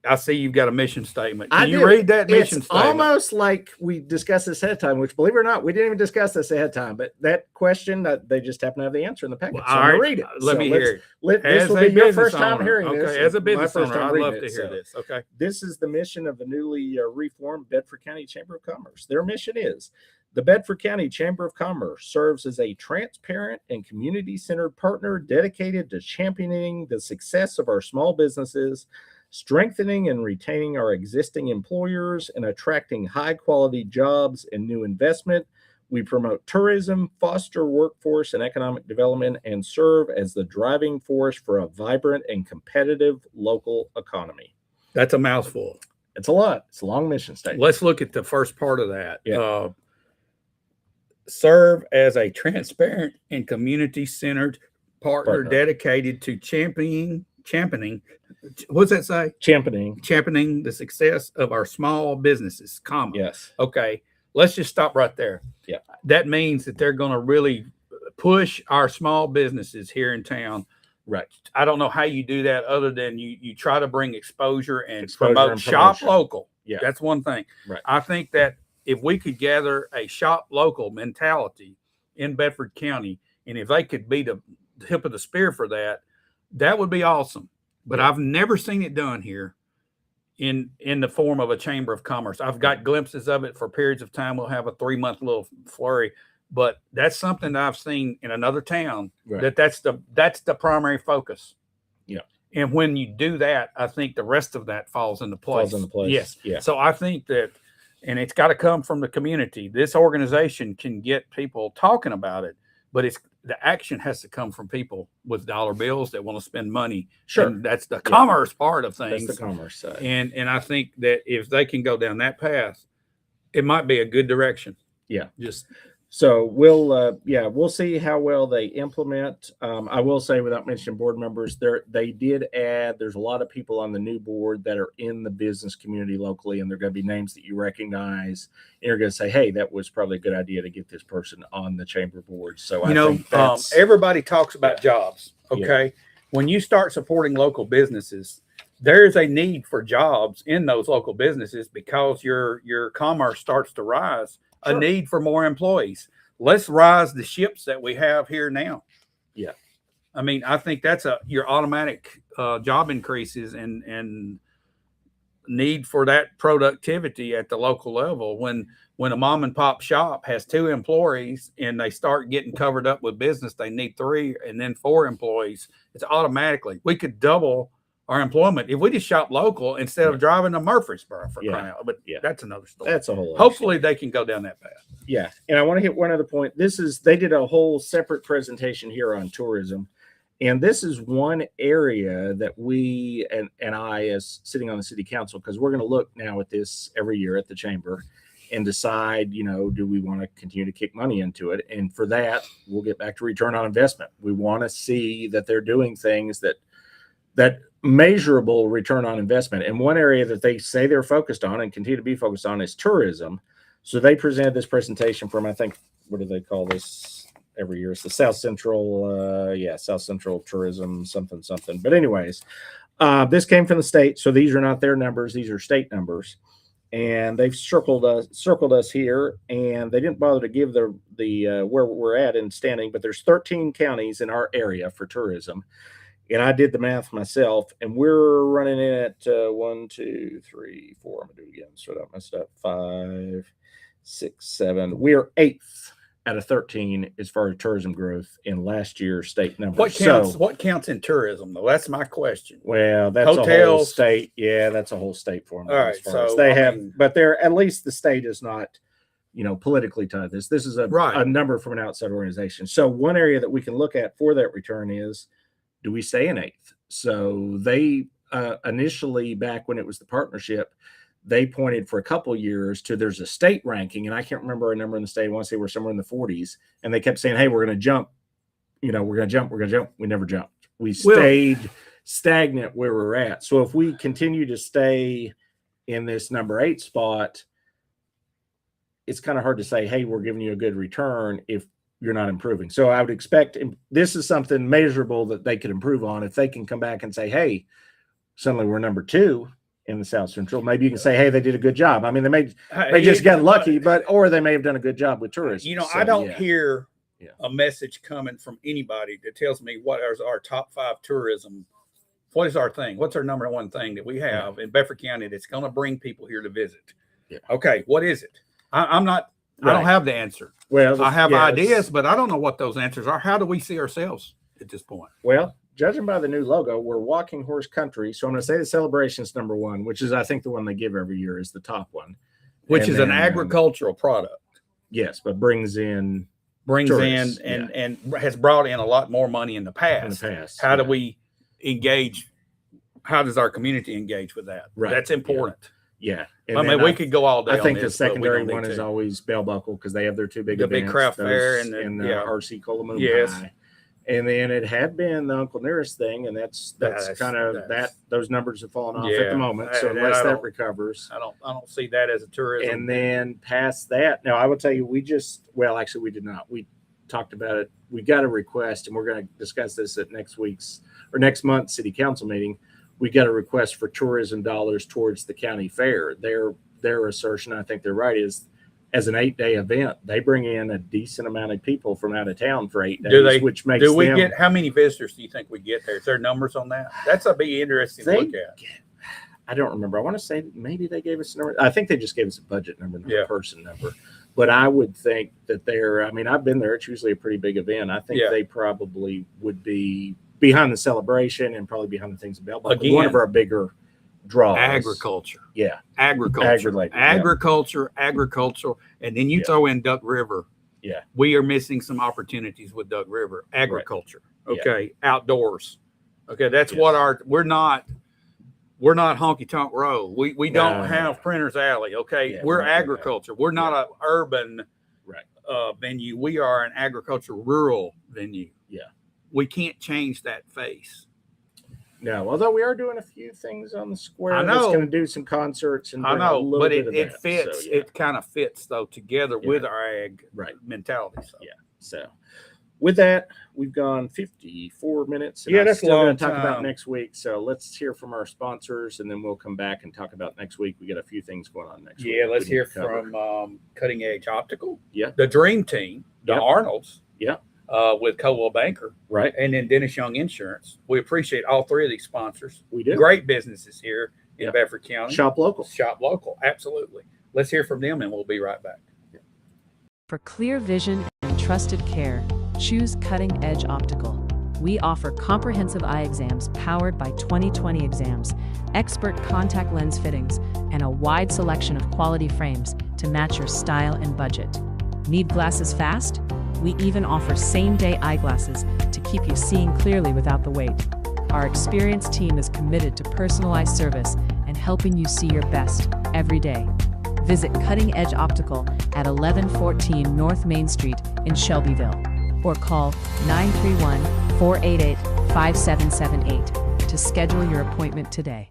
I see you've got a mission statement. Can you read that mission statement? Almost like we discussed this ahead of time, which, believe it or not, we didn't even discuss this ahead of time. But that question, they just happen to have the answer in the package. Well, so I'm going to read it. Let me hear it. This will be your first time hearing this. As a business my first owner, time I'd reading love to hear this. This is the mission of the newly reformed Bedford County Chamber of Commerce. Their mission is: the Bedford County Chamber of Commerce serves as a transparent and community-centered partner dedicated to championing the success of our small businesses, strengthening and retaining our existing employers, and attracting high-quality jobs and new investment. We promote tourism, foster workforce and economic development, and serve as the driving force for a vibrant and competitive local economy. That's a mouthful. It's a lot. It's a long mission statement. Let's look at the first part of that. Serve as a transparent and community-centered partner dedicated to championing. What's that say? Championing the success of our small businesses, Okay. Let's just stop right there. That means that they're going to really push our small businesses here in town. I don't know how you do that other than you try to bring exposure and promote shop local. That's one thing. I think that if we could gather a shop local mentality in Bedford County, and if they could be the tip of the spear for that, that would be awesome. But I've never seen it done here in the form of a chamber of commerce. I've got glimpses of it for periods of time. We'll have a 3-month little flurry, but that's something that I've seen in another town. That's the primary focus. And when you do that, I think the rest of that falls into place. Yes. So I think that, and it's got to come from the community. This organization can get people talking about it, but the action has to come from people with dollar bills that want to spend money. And that's the commerce part of things. That's the commerce side. And I think that if they can go down that path, it might be a good direction. So we'll see how well they implement. I will say, without mentioning board members, they did add, there's a lot of people on the new board that are in the business community locally, and they're going to be names that you recognize. And you're going to say, hey, that was probably a good idea to get this person on the chamber board. So I think everybody talks about jobs. When you start supporting local businesses, there is a need for jobs in those local businesses because your commerce starts to rise. A need for more employees. Let's rise the ships that we have here now. I mean, I think that's your automatic job increases and need for that productivity at the local level. When a mom and pop shop has 2 employees and they start getting covered up with business, they need 3 and then 4 employees. It's automatically, we could double our employment if we just shop local instead of driving to Murfreesboro for crying out. But that's another story. That's a whole. Hopefully they can go down that path. Yeah. And I want to hit one other point. They did a whole separate presentation here on tourism. And this is one area that we and I, as sitting on the city council, because we're going to look now at this every year at the chamber and decide, do we want to continue to kick money into it? And for that, we'll get back to return on investment. We want to see that they're doing things that measurable return on investment. And one area that they say they're focused on and continue to be focused on is tourism. So they presented this presentation from, I think, what do they call this every year? It's the South Central, South Central Tourism, something. But anyways, this came from the state. So these are not their numbers. These are state numbers. And they've circled us here, and they didn't bother to give the where we're at in standing, but there's 13 counties in our area for tourism. And I did the math myself, and we're running in at 1, 2, 3, 4. I'm gonna do it again. So I messed up. 5, 6, 7. We are 8th out of 13 as far as tourism growth in last year's state numbers. What counts in tourism though? That's my question. Well, that's a whole Hotels. state. Yeah, that's a whole state for them. All right, as far as so, they I have, mean- but they're at least the state is not, politically tied. This is a Right. number from an outside organization. So one area that we can look at for that return is, do we stay in 8th? So they initially, back when it was the partnership, they pointed for a couple years to there's a state ranking, and I can't remember a number in the state. I want to say we're somewhere in the 40s, and they kept saying, "Hey, we're going to jump. We're going to jump. We're going to jump." We never jumped. We stayed stagnant where we're at. So if we continue to stay in this number 8 spot, it's kind of hard to say, "Hey, we're giving you a good return," if you're not improving. So I would expect this is something measurable that they could improve on. If they can come back and say, "Hey, suddenly we're number 2 in the South Central," maybe you can say, "Hey, they did a good job." I mean, they just got lucky, or they may have done a good job with tourists. I don't hear a message coming from anybody that tells me what is our top 5 tourism. What is our thing? What's our number 1 thing that we have in Bedford County that's going to bring people here to visit? Yeah. Okay, what is it? I'm not. I don't have the answer. Well, I have ideas, but I don't know what those answers are. How do we see ourselves at this point? Well, judging by the new logo, we're Walking Horse Country. So I'm going to say the celebration's number 1, which is, I think, the one they give every year is the top one. Which is an agricultural product. Yes, but brings in tourists, and has brought in a lot more money in the past. How do we engage? How does our community engage with that? Right. That's important. Yeah. I mean, we could go all day. I think on the this, but we secondary don't need one is to. always Bell Buckle, because they have their 2 big The events, big craft fair and the RC Colomoon Yes. High. And then it had been the Uncle Nearest thing, and that's kind of that. Those numbers have fallen off at the moment. So unless that recovers, I don't see that as a tourism. And then past that, now I will tell you, we did not. We talked about it. We got a request, and we're going to discuss this at next month's city council meeting. We got a request for tourism dollars towards the county fair. Their assertion, I think they're right, is as an 8-day event, they bring in a decent amount of people from out of town for 8 days, which makes do we get, how many visitors do you think we get there? Is there numbers on that? That's a big interesting to look at. I don't remember. I want to say maybe they gave us a number. I think they just gave us a budget number, not a person number. But I would think that I've been there. It's usually a pretty big event. I think they probably would be behind the celebration and probably behind the things in Bell Buckle. Again, one of our bigger draws. Agriculture. Yeah. Agriculture. Ag-related, Agriculture. And then you throw in Duck River. Yeah. We are missing some opportunities with Duck River. Agriculture. Right. Okay. Outdoors. Okay. That's what we're not Honky Tonk Row. We don't have Printer's Alley. Okay. We're agriculture. We're not an urban venue. We are an agriculture rural venue. Yeah. We can't change that face. No, although we are doing a few things on the square. I know. That's going to do some concerts and I know, but it fits. So, it kind of fits though together with our ag mentality. So. Yeah. So with that, we've gone 54 minutes. And that's still going to talk about next week. So let's hear from our sponsors, and then we'll come back and talk about next week. We got a few things going on next week. Yeah, let's hear from Cutting Edge Optical. Yeah. The Dream Team, the Arnolds. Yeah. With Coldwell Banker. Right. And then Dennis Young Insurance. We appreciate all 3 of these sponsors. We do. Great businesses here in Yep. Bedford County. Shop local. Shop local. Absolutely. Let's hear from them and we'll be right back. For clear vision and trusted care, choose Cutting Edge Optical. We offer comprehensive eye exams powered by 2020 exams, expert contact lens fittings, and a wide selection of quality frames to match your style and budget. Need glasses fast? We even offer same-day eyeglasses to keep you seeing clearly without the wait. Our experienced team is committed to personalized service and helping you see your best every day. Visit Cutting Edge Optical at 1114 North Main Street in Shelbyville or call 931-488-5778 to schedule your appointment today.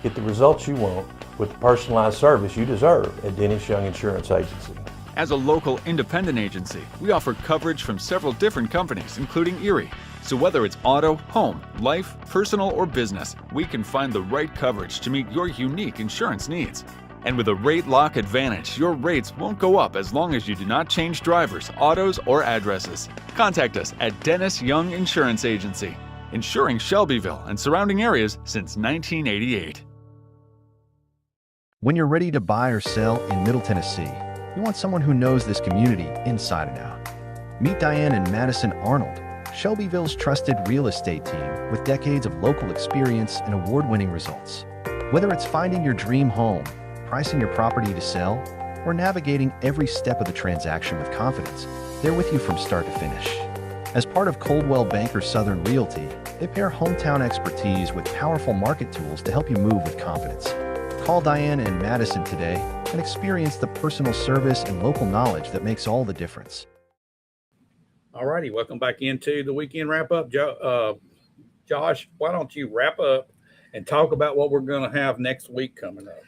Get the results you want with the personalized service you deserve at Dennis Young Insurance Agency. As a local independent agency, we offer coverage from several different companies, including Erie. So whether it's auto, home, life, personal, or business, we can find the right coverage to meet your unique insurance needs. And with a rate lock advantage, your rates won't go up as long as you do not change drivers, autos, or addresses. Contact us at Dennis Young Insurance Agency, insuring Shelbyville and surrounding areas since 1988. When you're ready to buy or sell in Middle Tennessee, you want someone who knows this community inside and out. Meet Diane and Madison Arnold, Shelbyville's trusted real estate team with decades of local experience and award-winning results. Whether it's finding your dream home, pricing your property to sell, or navigating every step of the transaction with confidence, they're with you from start to finish. As part of Coldwell Banker Southern Realty, they pair hometown expertise with powerful market tools to help you move with confidence. Call Diane and Madison today and experience the personal service and local knowledge that makes all the difference. All righty. Welcome back into the weekend wrap up. Josh, why don't you wrap up and talk about what we're going to have next week coming up?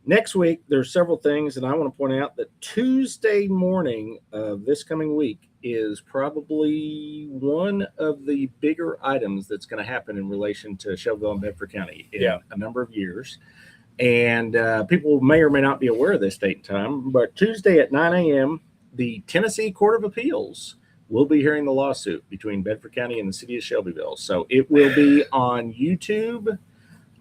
Next week, there's several things, and I want to point out that Tuesday morning of this coming week is probably one of the bigger items that's going to happen in relation to Shelbyville and Bedford County in a number of years. And people may or may not be aware of this date and time, but Tuesday at 9 a.m., the Tennessee Court of Appeals will be hearing the lawsuit between Bedford County and the city of Shelbyville. So it will be on YouTube.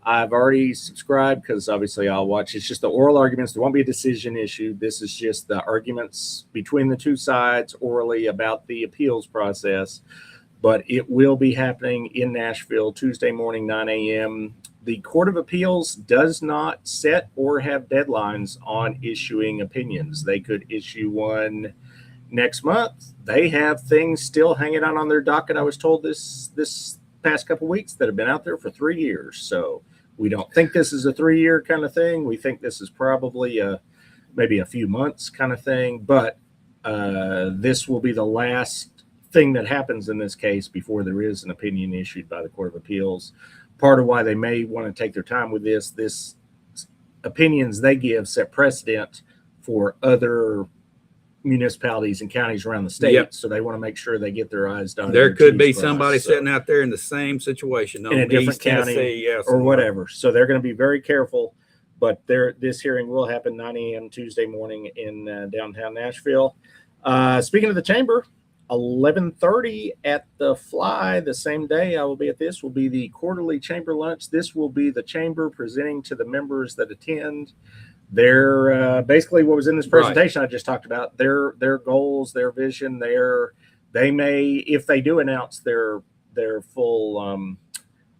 I've already subscribed because obviously I'll watch. It's just the oral arguments. There won't be a decision issued. This is just the arguments between the two sides orally about the appeals process. But it will be happening in Nashville Tuesday morning, 9 a.m. The Court of Appeals does not set or have deadlines on issuing opinions. They could issue one next month. They have things still hanging out on their docket. I was told this past couple weeks that have been out there for 3 years. So we don't think this is a 3-year kind of thing. We think this is probably maybe a few months kind of thing. But this will be the last thing that happens in this case before there is an opinion issued by the Court of Appeals. Part of why they may want to take their time with this opinions they give set precedent for other municipalities and counties around the state. Yep. So they want to make sure they get their I's dotted. There could be T's crossed. somebody So- sitting out there in the same situation in a different East Tennessee, county or whatever. So they're going to be very careful. But this hearing will happen 9 a.m. Tuesday morning in downtown Nashville. Speaking of the chamber, 11:30 at the Fly the same day I will be at this will be the quarterly chamber lunch. This will be the chamber presenting to the members that attend their basically what was in this presentation I just talked about, their goals, their vision, they may, if they do announce their full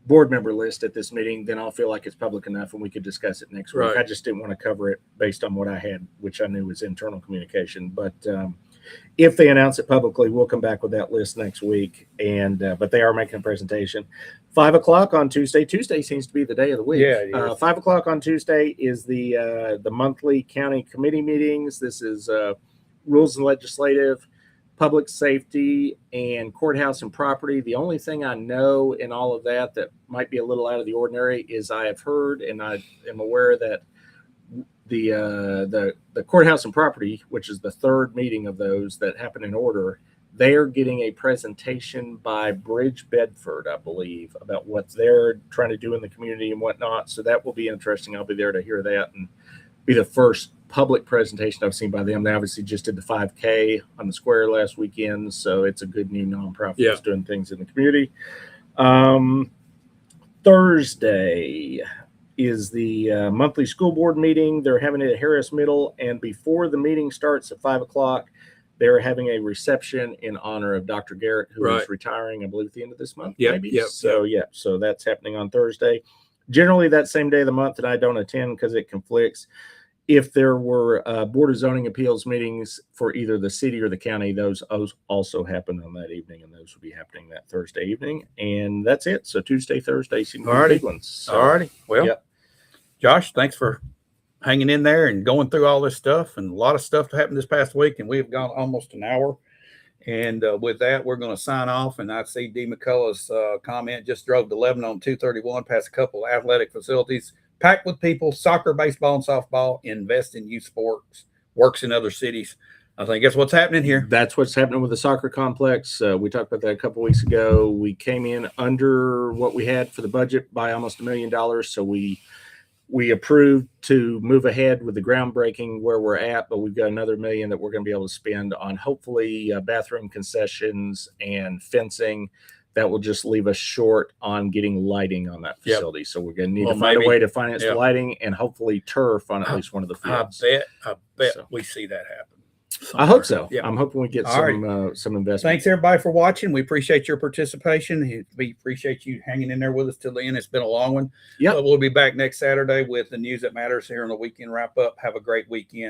board member list at this meeting, then I'll feel like it's public enough and we could discuss it next week. Right. I just didn't want to cover it based on what I had, which I knew was internal communication. But if they announce it publicly, we'll come back with that list next week. And but they are making a presentation. 5 o'clock on Tuesday. Tuesday seems to be the day of the week. Yeah, it is. 5 o'clock on Tuesday is the monthly county committee meetings. This is rules and legislative, public safety, and courthouse and property. The only thing I know in all of that might be a little out of the ordinary is I have heard and I am aware that the courthouse and property, which is the third meeting of those that happen in order, they're getting a presentation by Bridge Bedford, I believe, about what they're trying to do in the community and whatnot. So that will be interesting. I'll be there to hear that and be the first public presentation I've seen by them. They obviously just did the 5K on the square last weekend, so it's a good new nonprofit that's doing things in the community. Thursday, is the monthly school board meeting. They're having it at Harris Middle, and before the meeting starts at 5 o'clock, they're having a reception in honor of Dr. Garrett, who is Right. retiring, I believe, at the end of this month. Yep, maybe. yep, So that's happening on Thursday. Generally, that same day of the month, and I don't attend because it conflicts. If there were Board of Zoning Appeals meetings for either the city or the county, those also happen on that evening, and those will be happening that Thursday evening. And that's it. So Tuesday, Thursday seem to be the Alrighty. big ones. So, All righty. Well, Yep. Josh, thanks for hanging in there and going through all this stuff, and a lot of stuff happened this past week, and we have gone almost an hour. And with that, we're going to sign off. And I see D. McCullough's comment, just drove to Lebanon on 231, past a couple of athletic facilities, packed with people, soccer, baseball, and softball, invest in youth sports, works in other cities. I think that's what's happening here. That's what's happening with the soccer complex. We talked about that a couple weeks ago. We came in under what we had for the budget by almost $1 million. So we approved to move ahead with the groundbreaking where we're at, but we've got another $1 million that we're going to be able to spend on hopefully bathroom concessions and fencing. That will just leave us short on getting lighting on that Yep. facility. So we're going to need Well, to find maybe- a way to finance yeah. the lighting and hopefully turf on at least one of the I fields. bet So. we see that happen. I hope so. Yeah. I'm hoping we get All right. some investment. Thanks everybody for watching. We appreciate your participation. We appreciate you hanging in there with us till the end. It's been a long one. Yep. But we'll be back next Saturday with the news that matters here on the weekend wrap up. Have a great weekend.